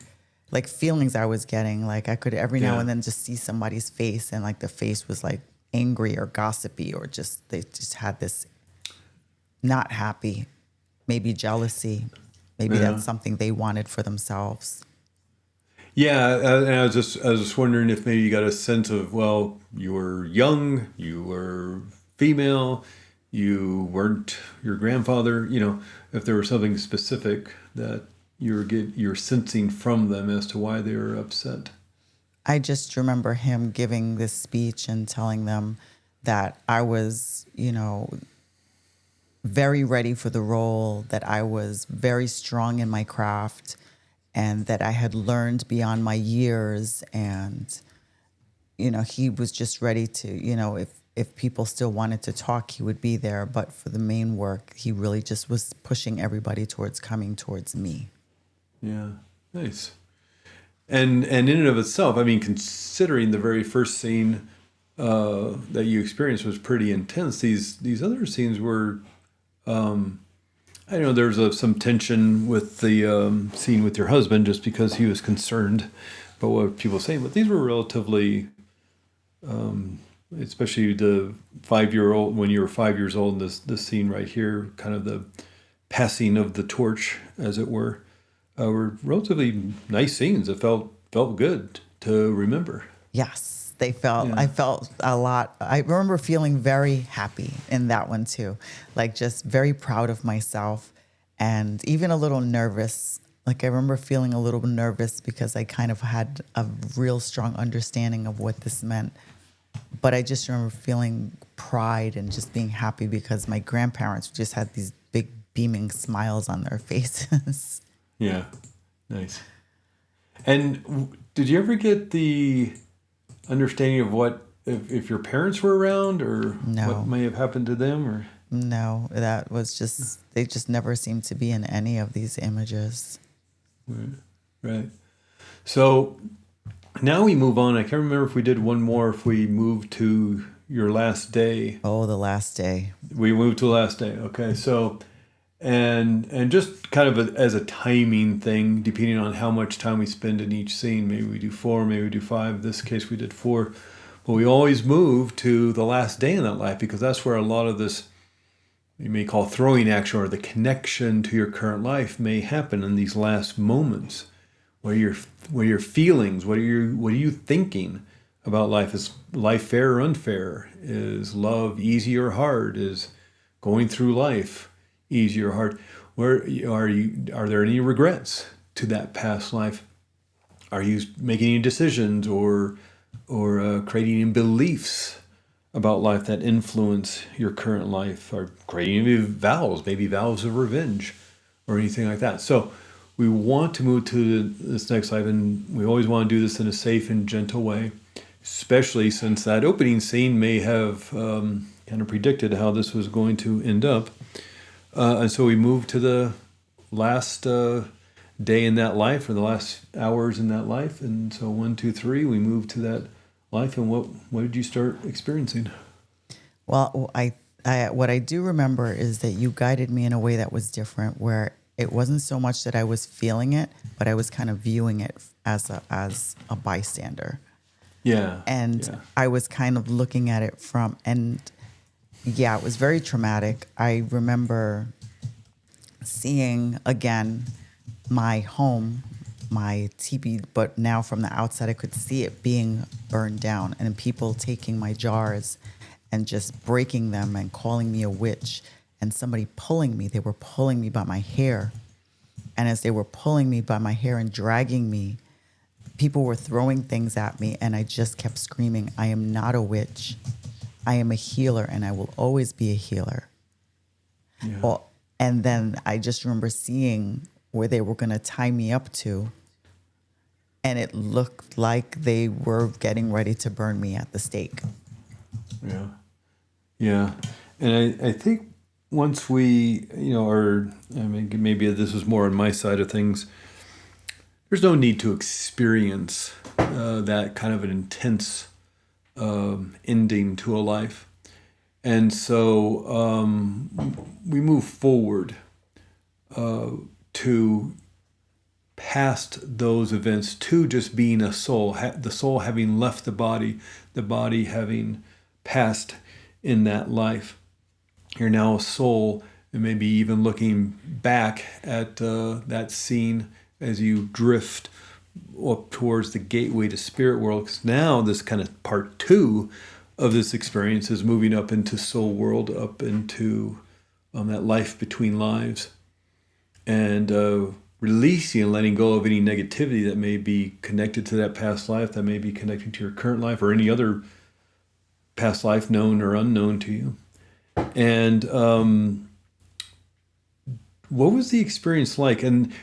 feelings I was getting. Like I could every now and then just see somebody's face, and like the face was like angry or gossipy, or they just had this not happy, maybe jealousy, maybe that's something they wanted for themselves. Yeah, and I was just wondering if maybe you got a sense of, well, you were young, you were female, you weren't your grandfather, if there was something specific that you're sensing from them as to why they were upset. I just remember him giving this speech and telling them that I was, very ready for the role, that I was very strong in my craft, and that I had learned beyond my years. And, he was just ready to, if people still wanted to talk, he would be there. But for the main work, he really just was pushing everybody coming towards me. Yeah, nice. And in and of itself, I mean, considering the very first scene that you experienced was pretty intense, these other scenes were, I know there's some tension with the scene with your husband just because he was concerned about what people were saying, but these were relatively, especially the 5-year-old, when you were 5 years old, this scene right here, kind of the passing of the torch, as it were relatively nice scenes. It felt good to remember. Yes, they felt, I felt a lot. I remember feeling very happy in that one too. Like just very proud of myself and even a little nervous. Like I remember feeling a little nervous because I kind of had a real strong understanding of what this meant. But I just remember feeling pride and just being happy because my grandparents just had these big beaming smiles on their faces. Yeah, nice. And did you ever get the understanding of what if your parents were around, or what may have happened to them, or? No, that was just, they just never seemed to be in any of these images. Right. So now we move on. I can't remember if we did one more, if we moved to your last day. Oh, the last day. We moved to the last day. Okay. So, and just kind of as a timing thing, depending on how much time we spend in each scene, maybe we do 4, maybe we do 5. In this case, we did 4. But we always move to the last day in that life because that's where a lot of this, you may call throwing action, or the connection to your current life, may happen in these last moments. What are your feelings? What are you thinking about life? Is life fair or unfair? Is love easy or hard? Is going through life easy or hard? Are there any regrets to that past life? Are you making any decisions or creating any beliefs about life that influence your current life, or creating maybe vows of revenge or anything like that? So we want to move to this next life, and we always want to do this in a safe and gentle way, especially since that opening scene may have kind of predicted how this was going to end up. And so we move to the last day in that life, or the last hours in that life. And so 1, 2, 3, we move to that life. And what did you start experiencing? Well, I what I do remember is that you guided me in a way that was different, where it wasn't so much that I was feeling it, but I was kind of viewing it as a bystander. Yeah. And I was kind of looking at it it was very traumatic. I remember seeing again my home, my teepee, but now from the outside I could see it being burned down, and people taking my jars and just breaking them and calling me a witch, and somebody pulling me. They were pulling me by my hair. And as they were pulling me by my hair and dragging me, people were throwing things at me, and I just kept screaming, I am not a witch. I am a healer, and I will always be a healer. Yeah. Well, and then I just remember seeing where they were going to tie me up to, and it looked like they were getting ready to burn me at the stake. Yeah. Yeah. And I think once we, I mean, maybe this is more on my side of things. There's no need to experience that kind of an intense ending to a life. And so we move forward to past those events to just being a soul, the soul having left the body having passed in that life. You're now a soul, and maybe even looking back at that scene as you drift up towards the gateway to spirit world. Because now this kind of part 2 of this experience is moving up into soul world, up into that life between lives, and releasing and letting go of any negativity that may be connected to that past life, that may be connected to your current life or any other past life, known or unknown to you. And what was the experience like? And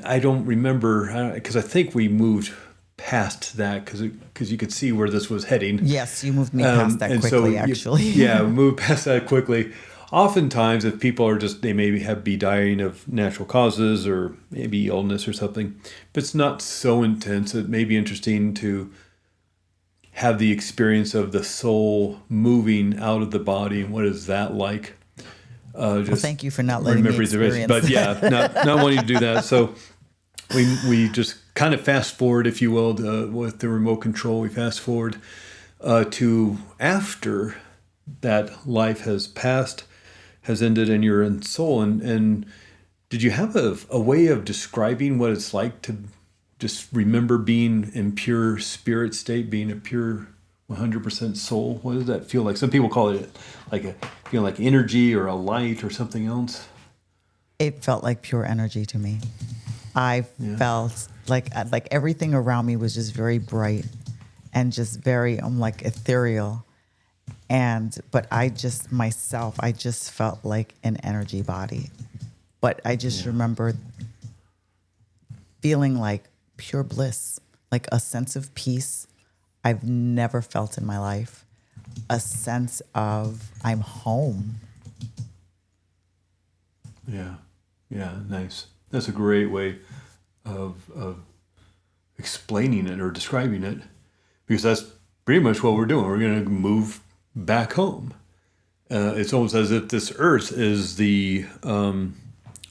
I don't remember, because I think we moved past that because you could see where this was heading. Yes, you moved me past that quickly, actually. Yeah, moved past that quickly. Oftentimes, if people are they may be dying of natural causes or maybe illness or something, but it's not so intense. It may be interesting to have the experience of the soul moving out of the body. And what is that like? Well, thank you for not letting me experience But yeah, not wanting to do that. So we just kind of fast forward, if you will, with the remote control. We fast forward to after that life has passed, has ended, and you're in soul. And did you have a way of describing what it's like to just remember being in pure spirit state, being a pure 100% soul? What does that feel like? Some people call it like a feeling like energy or a light or something else. It felt like pure energy to me. I felt like everything around me was just very bright and just very like ethereal. But I just felt like an energy body. But I just remember feeling like pure bliss, like a sense of peace I've never felt in my life, a sense of I'm home. Yeah, nice. That's a great way of explaining it or describing it, because that's pretty much what we're doing. We're going to move back home. It's almost as if this earth is the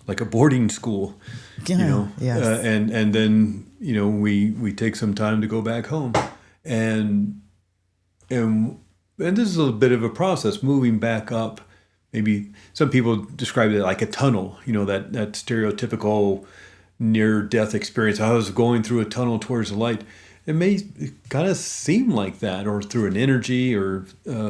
like a boarding school, Yes. and then we take some time to go back home, and this is a bit of a process moving back up. Maybe some people describe it like a tunnel, that stereotypical near-death experience. I was going through a tunnel towards the light. It may kind of seem like that, or through an energy or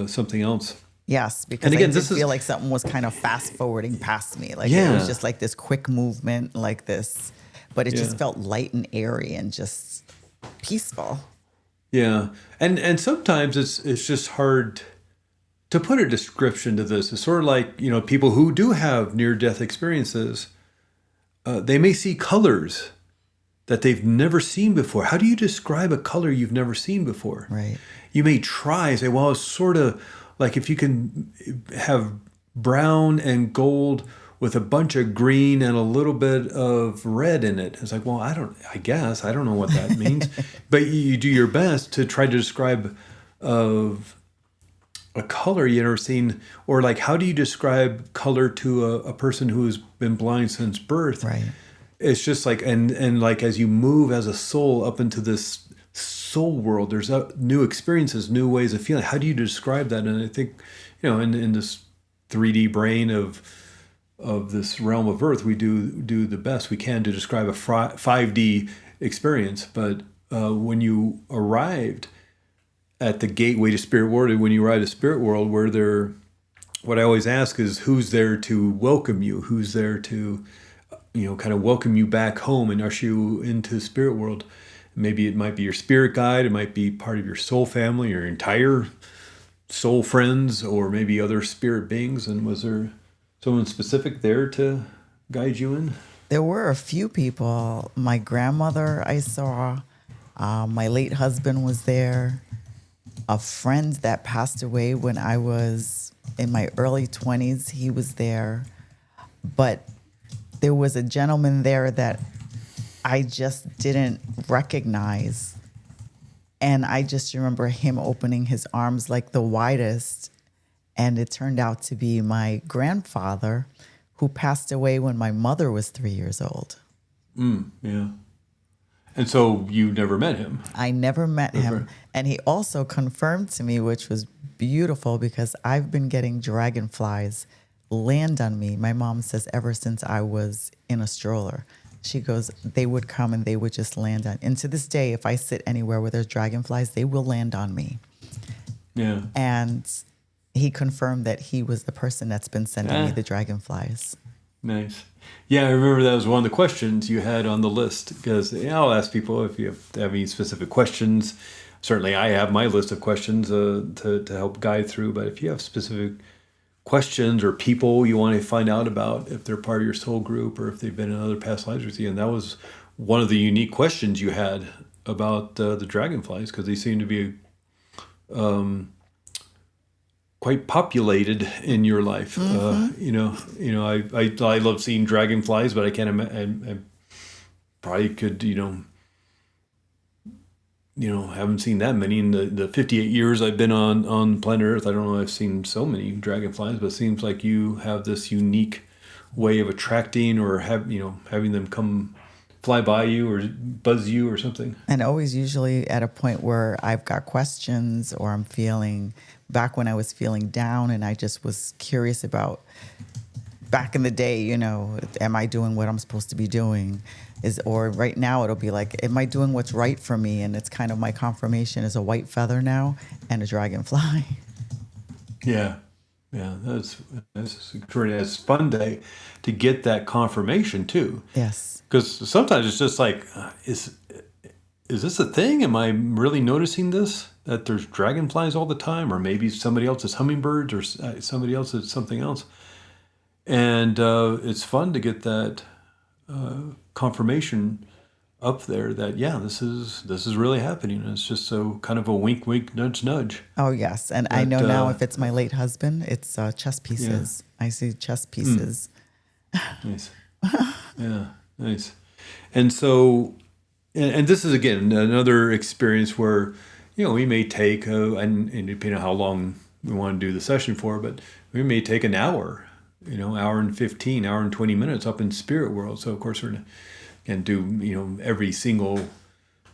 something else. Yes, because I did feel like something was kind of fast forwarding past me. Like it was just like this quick movement, like this, but it just felt light and airy and just peaceful. Yeah, and sometimes it's just hard to put a description to this. It's sort of like people who do have near-death experiences. They may see colors that they've never seen before. How do you describe a color you've never seen before? Right. You may try, say, well, it's sort of like if you can have brown and gold with a bunch of green and a little bit of red in it. It's like, well, I don't know what that means. But you do your best to try to describe a color you've never seen, or like, how do you describe color to a person who has been blind since birth? Right. It's just like, and like as you move as a soul up into this soul world, there's new experiences, new ways of feeling. How do you describe that? And I think, in this 3D brain of this realm of Earth, we do the best we can to describe a 5D experience. But when you arrived at the gateway to spirit world, when you arrive at spirit world, what I always ask is, who's there to welcome you? Who's there to kind of welcome you back home and usher you into spirit world? Maybe it might be your spirit guide, it might be part of your soul family, your entire soul friends, or maybe other spirit beings. And was there someone specific there to guide you in? There were a few people. My grandmother I saw, my late husband was there, a friend that passed away when I was in my early 20s, he was there. But there was a gentleman there that I just didn't recognize. And I just remember him opening his arms like the widest. And it turned out to be my grandfather, who passed away when my mother was 3 years old. Yeah. And so you never met him? I never met him. And he also confirmed to me, which was beautiful, because I've been getting dragonflies land on me. My mom says ever since I was in a stroller. She goes, they would come and they would just land on. And to this day, if I sit anywhere where there's dragonflies, they will land on me. Yeah. And he confirmed that he was the person that's been sending me the dragonflies. Nice. Yeah, I remember that was one of the questions you had on the list, because I'll ask people if you have any specific questions. Certainly I have my list of questions to help guide through, but if you have specific questions or people you want to find out about, if they're part of your soul group or if they've been in other past lives with you, and that was one of the unique questions you had about the dragonflies, because they seem to be quite populated in your life. I love seeing dragonflies, but I can't imagine. I probably could, haven't seen that many in the 58 years I've been on planet Earth. I don't know if I've seen so many dragonflies, but it seems like you have this unique way of attracting or having them come fly by you or buzz you or something. And always usually at a point where I've got questions, or I'm feeling, back when I was feeling down and I just was curious about back in the day, am I doing what I'm supposed to be doing? Or right now it'll be like, am I doing what's right for me? And it's kind of my confirmation is a white feather now and a dragonfly. Yeah. Yeah, that's extraordinary. It's fun to get that confirmation too. Yes. Because sometimes it's just like, is this a thing? Am I really noticing this? That there's dragonflies all the time, or maybe somebody else is hummingbirds, or somebody else is something else. And it's fun to get that confirmation up there that this is really happening. And it's just so kind of a wink, wink, nudge, nudge. Oh yes, and I know now if it's my late husband, it's chess pieces. Yeah. I see chess pieces. Nice. Yeah, nice. And so, and this is again another experience where we may take and depending on how long we want to do the session for, but we may take an hour, hour and 15, hour and 20 minutes up in spirit world. So of course we're and do every single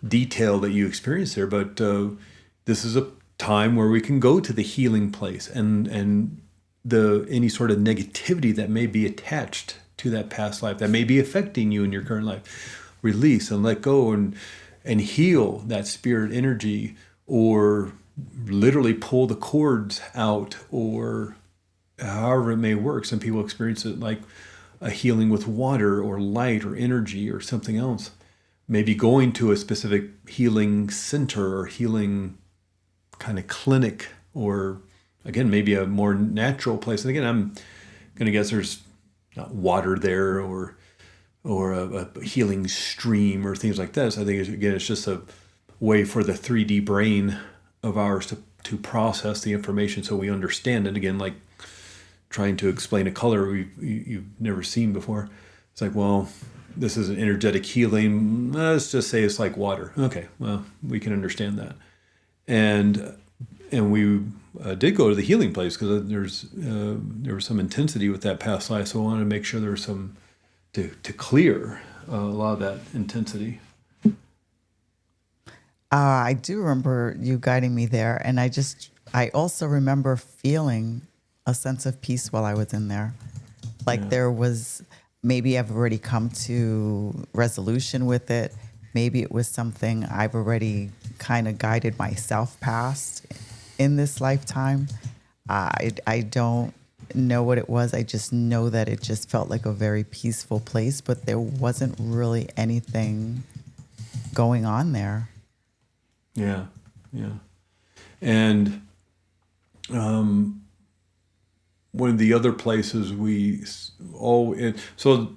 detail that you experience there, but this is a time where we can go to the healing place and any sort of negativity that may be attached to that past life that may be affecting you in your current life, release and let go and heal that spirit energy, or literally pull the cords out, or however it may work. Some people experience it like a healing with water or light or energy or something else. Maybe going to a specific healing center or healing kind of clinic, or again, maybe a more natural place. And again, I'm going to guess there's not water there or a healing stream or things like this. I think, it's just a way for the 3D brain of ours to process the information so we understand it. Again, like trying to explain a color you've never seen before. It's like, well, this is an energetic healing. Let's just say it's like water. Okay, well, we can understand that. And we did go to the healing place because there was some intensity with that past life. So I wanted to make sure there was some to clear a lot of that intensity. I do remember you guiding me there, and I also remember feeling a sense of peace while I was in there. Like there was, maybe I've already come to resolution with it. Maybe it was something I've already kind of guided myself past in this lifetime. I don't know what it was. I just know that it just felt like a very peaceful place, but there wasn't really anything going on there. Yeah. And one of the other places so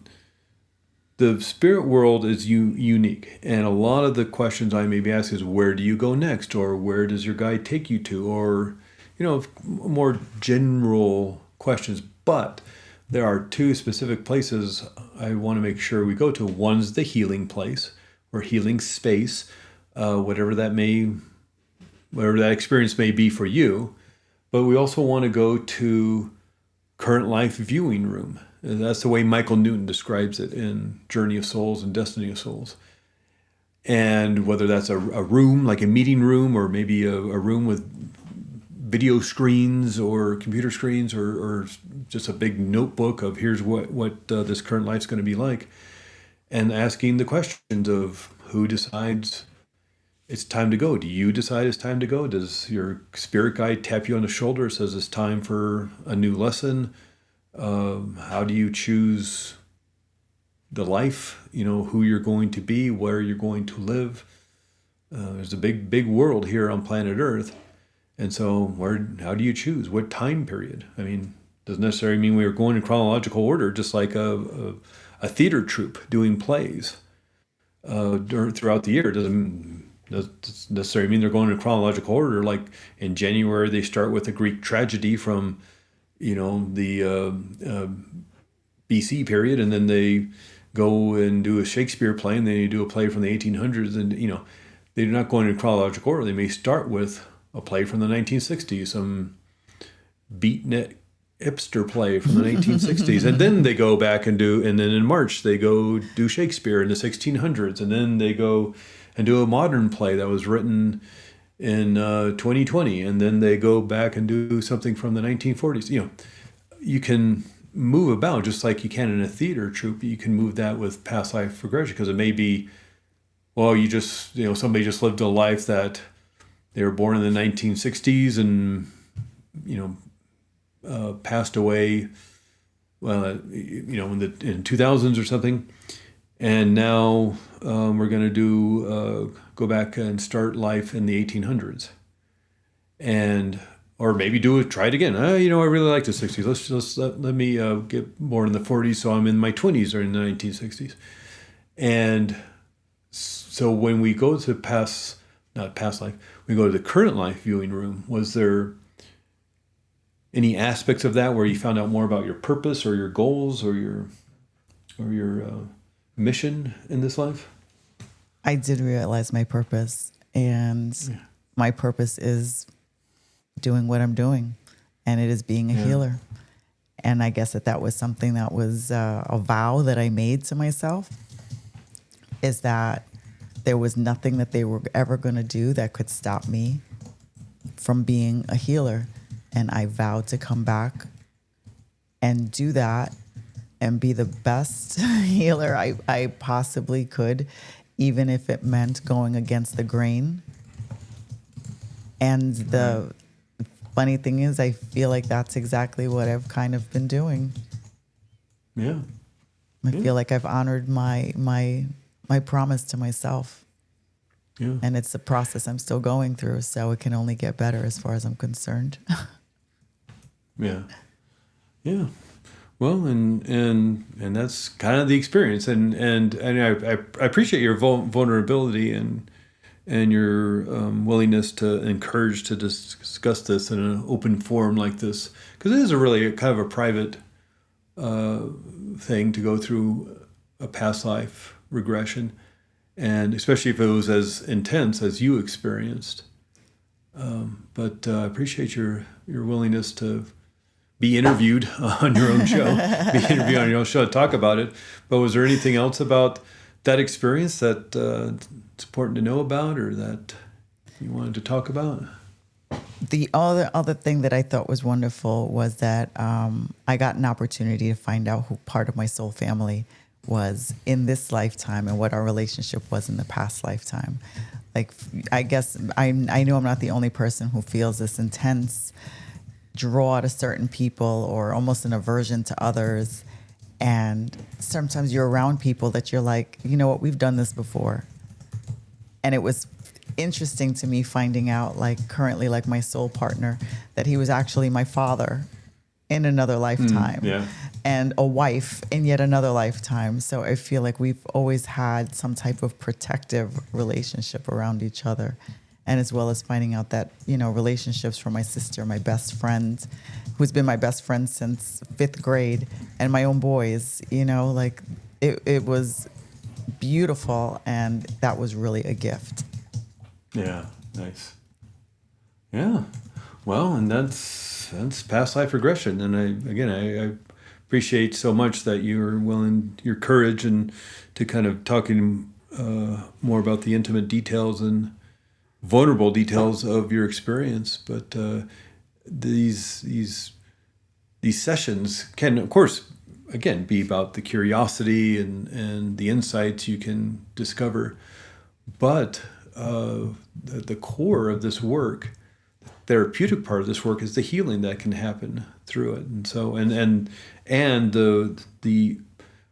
the spirit world is unique, and a lot of the questions I may be asking is, where do you go next, or where does your guide take you to, or more general questions. But there are two specific places I want to make sure we go to. One's the healing place or healing space, whatever that experience may be for you. But we also want to go to current life viewing room. And that's the way Michael Newton describes it in Journey of Souls and Destiny of Souls. And whether that's a room, like a meeting room, or maybe a room with video screens or computer screens, or just a big notebook of here's what this current life's going to be like, and asking the questions of who decides it's time to go. Do you decide it's time to go? Does your spirit guide tap you on the shoulder and says it's time for a new lesson? How do you choose the life, who you're going to be, where you're going to live? There's a big world here on planet Earth. And so how do you choose? What time period? I mean, doesn't necessarily mean we are going in chronological order, just like a theater troupe doing plays throughout the year. Doesn't necessarily mean they're going in chronological order. Like in January, they start with a Greek tragedy from, the BC period, and then they go and do a Shakespeare play, and then you do a play from the 1800s, and they're not going in chronological order. They may start with a play from the 1960s, some beatnik hipster play from the 1960s, and then they go back and then in March they go do Shakespeare in the 1600s, and then they go and do a modern play that was written in 2020, and then they go back and do something from the 1940s. You can move about just like you can in a theater troupe. You can move that with past life regression, because it may be, well, you just, somebody just lived a life that they were born in the 1960s and, passed away, well, in 2000s or something. And now we're going to go back and start life in the 1800s. Or maybe try it again. I really like the 60s. Let me get born in the 40s, so I'm in my 20s or in the 1960s. And so when we go to not past life, we go to the current life viewing room. Was there any aspects of that where you found out more about your purpose or your goals or your mission in this life? I did realize my purpose, and my purpose is doing what I'm doing, and it is being a healer. And I guess that was something that was a vow that I made to myself, is that there was nothing that they were ever going to do that could stop me from being a healer. And I vowed to come back and do that and be the best healer I possibly could, even if it meant going against the grain. And the funny thing is, I feel like that's exactly what I've kind of been doing. Yeah. I feel like I've honored my promise to myself. Yeah. And it's a process I'm still going through, so it can only get better as far as I'm concerned. Yeah. Yeah. Well, and that's kind of the experience, and I appreciate your vulnerability and your willingness to encourage to discuss this in an open forum like this, because it is a kind of a private thing to go through a past life regression, and especially if it was as intense as you experienced. But I appreciate your willingness to be interviewed on your own show, to talk about it. But was there anything else about that experience that it's important to know about, or that you wanted to talk about? The other thing that I thought was wonderful was that I got an opportunity to find out who part of my soul family was in this lifetime and what our relationship was in the past lifetime. Like, I guess I know I'm not the only person who feels this intense draw to certain people or almost an aversion to others. And sometimes you're around people that you're like, you know what, we've done this before. And it was interesting to me finding out, like, currently, like, my soul partner, that he was actually my father in another lifetime, and a wife in yet another lifetime. So I feel like we've always had some type of protective relationship around each other. and as well as finding out that, relationships from my sister, my best friend, who's been my best friend since 5th grade, and my own boys, like it was beautiful, and that was really a gift. Yeah, nice. Yeah, well, and that's past life regression, and I appreciate so much that you're willing, your courage, and to kind of talking more about the intimate details and vulnerable details of your experience. But these sessions can, of course, again, be about the curiosity and the insights you can discover, but the core of this work, the therapeutic part of this work, is the healing that can happen through it, and so and the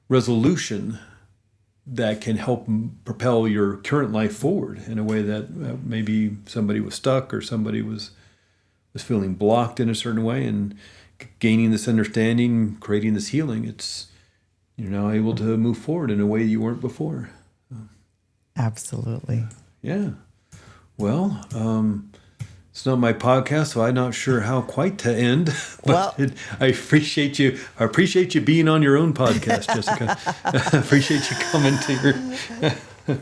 resolution that can help propel your current life forward in a way that maybe somebody was stuck or somebody was feeling blocked in a certain way, and gaining this understanding, creating this healing. You're now able to move forward in a way you weren't before. Absolutely. Yeah. Well, it's not my podcast, so I'm not sure how quite to end. But I appreciate you. I appreciate you being on your own podcast, Jessica. I appreciate you coming to your.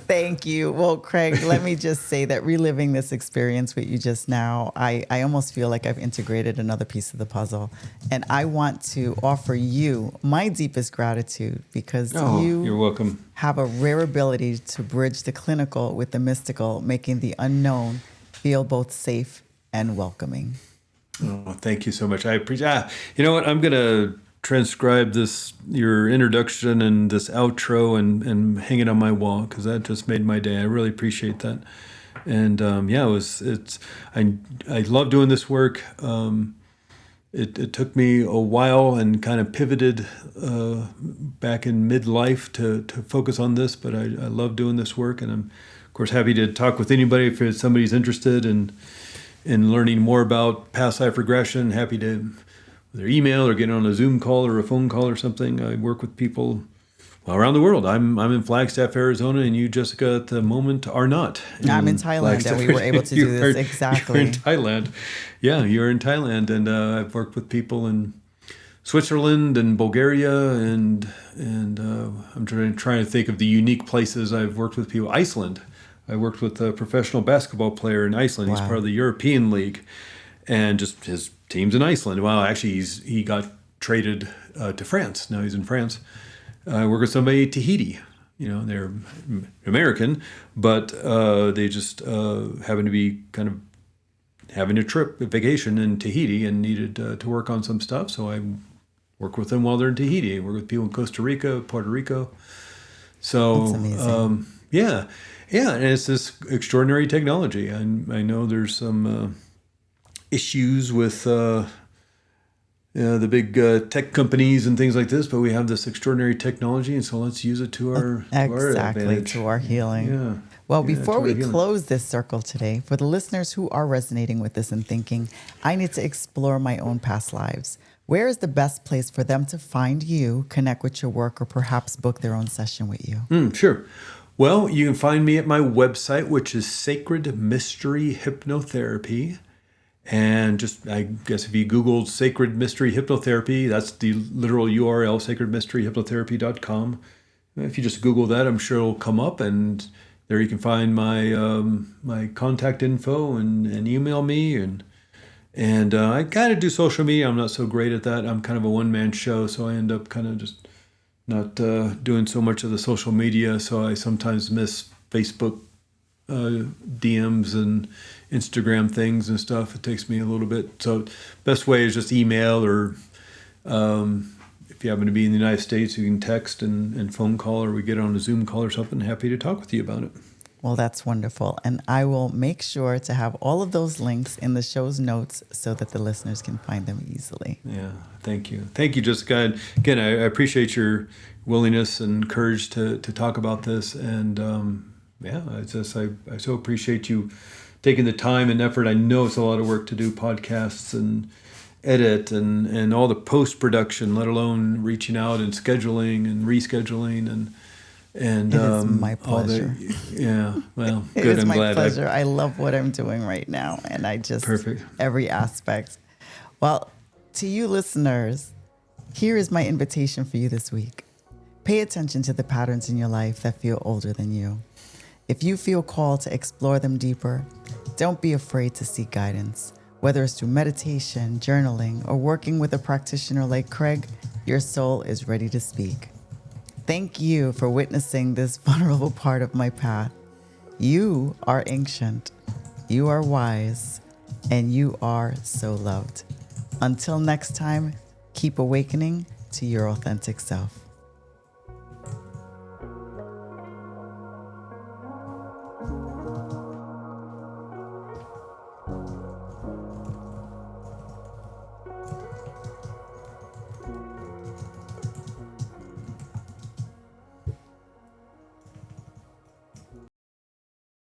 Thank you. Well, Craig, let me just say that reliving this experience with you just now, I almost feel like I've integrated another piece of the puzzle. And I want to offer you my deepest gratitude because you're welcome. Have a rare ability to bridge the clinical with the mystical, making the unknown feel both safe and welcoming. Oh, thank you so much. I appreciate. You know what? I'm gonna transcribe your introduction and this outro and hang it on my wall, because that just made my day. I really appreciate that. And I love doing this work. It took me a while and kind of pivoted back in midlife to focus on this, but I love doing this work, and I'm of course happy to talk with anybody if somebody's interested in learning more about past life regression. Happy to either email or get on a Zoom call or a phone call or something. I work with people around the world. I'm in Flagstaff, Arizona, and you, Jessica, at the moment are not. I'm in Thailand, and we were able to do this. Exactly. You're in Thailand. Yeah, you're in Thailand, and I've worked with people in Switzerland and Bulgaria, and I'm trying to think of the unique places I've worked with people. Iceland. I worked with a professional basketball player in Iceland. Wow. He's part of the European League, and just his team's in Iceland. Well, actually, he got traded to France. Now he's in France. I work with somebody in Tahiti. They're American, but they just happen to be kind of having a vacation in Tahiti, and needed to work on some stuff. So I work with them while they're in Tahiti. I work with people in Costa Rica, Puerto Rico. So that's amazing. Yeah, and it's this extraordinary technology. I know there's some issues with the big tech companies and things like this, but we have this extraordinary technology, and so let's use it to our advantage. To our healing. Yeah. Well, before we close this circle today, for the listeners who are resonating with this and thinking, I need to explore my own past lives, where is the best place for them to find you, connect with your work, or perhaps book their own session with you? Sure. Well, you can find me at my website, which is Sacred Mystery Hypnotherapy. And just, I guess if you Googled Sacred Mystery Hypnotherapy, that's the literal URL, sacredmysteryhypnotherapy.com. If you just Google that, I'm sure it'll come up, and there you can find my my contact info and email me. And I kind of do social media. I'm not so great at that. I'm kind of a one-man show, so I end up kind of just not doing so much of the social media. So I sometimes miss Facebook DMs and Instagram things and stuff. It takes me a little bit. So best way is just email, or if you happen to be in the United States, you can text and phone call, or we get on a Zoom call or something. Happy to talk with you about it. Well, that's wonderful. And I will make sure to have all of those links in the show's notes so that the listeners can find them easily. Yeah, thank you. Thank you, Jessica. And again, I appreciate your willingness and courage to talk about this. And I so appreciate you taking the time and effort. I know it's a lot of work to do podcasts and edit and all the post-production, let alone reaching out and scheduling and rescheduling. And And It is my all the, pleasure. yeah, well, It good. is I'm my glad. pleasure. I love what I'm doing right now. And I just, Perfect. every aspect. Well, to you listeners, here is my invitation for you this week. Pay attention to the patterns in your life that feel older than you. If you feel called to explore them deeper, don't be afraid to seek guidance. Whether it's through meditation, journaling, or working with a practitioner like Craig, your soul is ready to speak. Thank you for witnessing this vulnerable part of my path. You are ancient, you are wise, and you are so loved. Until next time, keep awakening to your authentic self.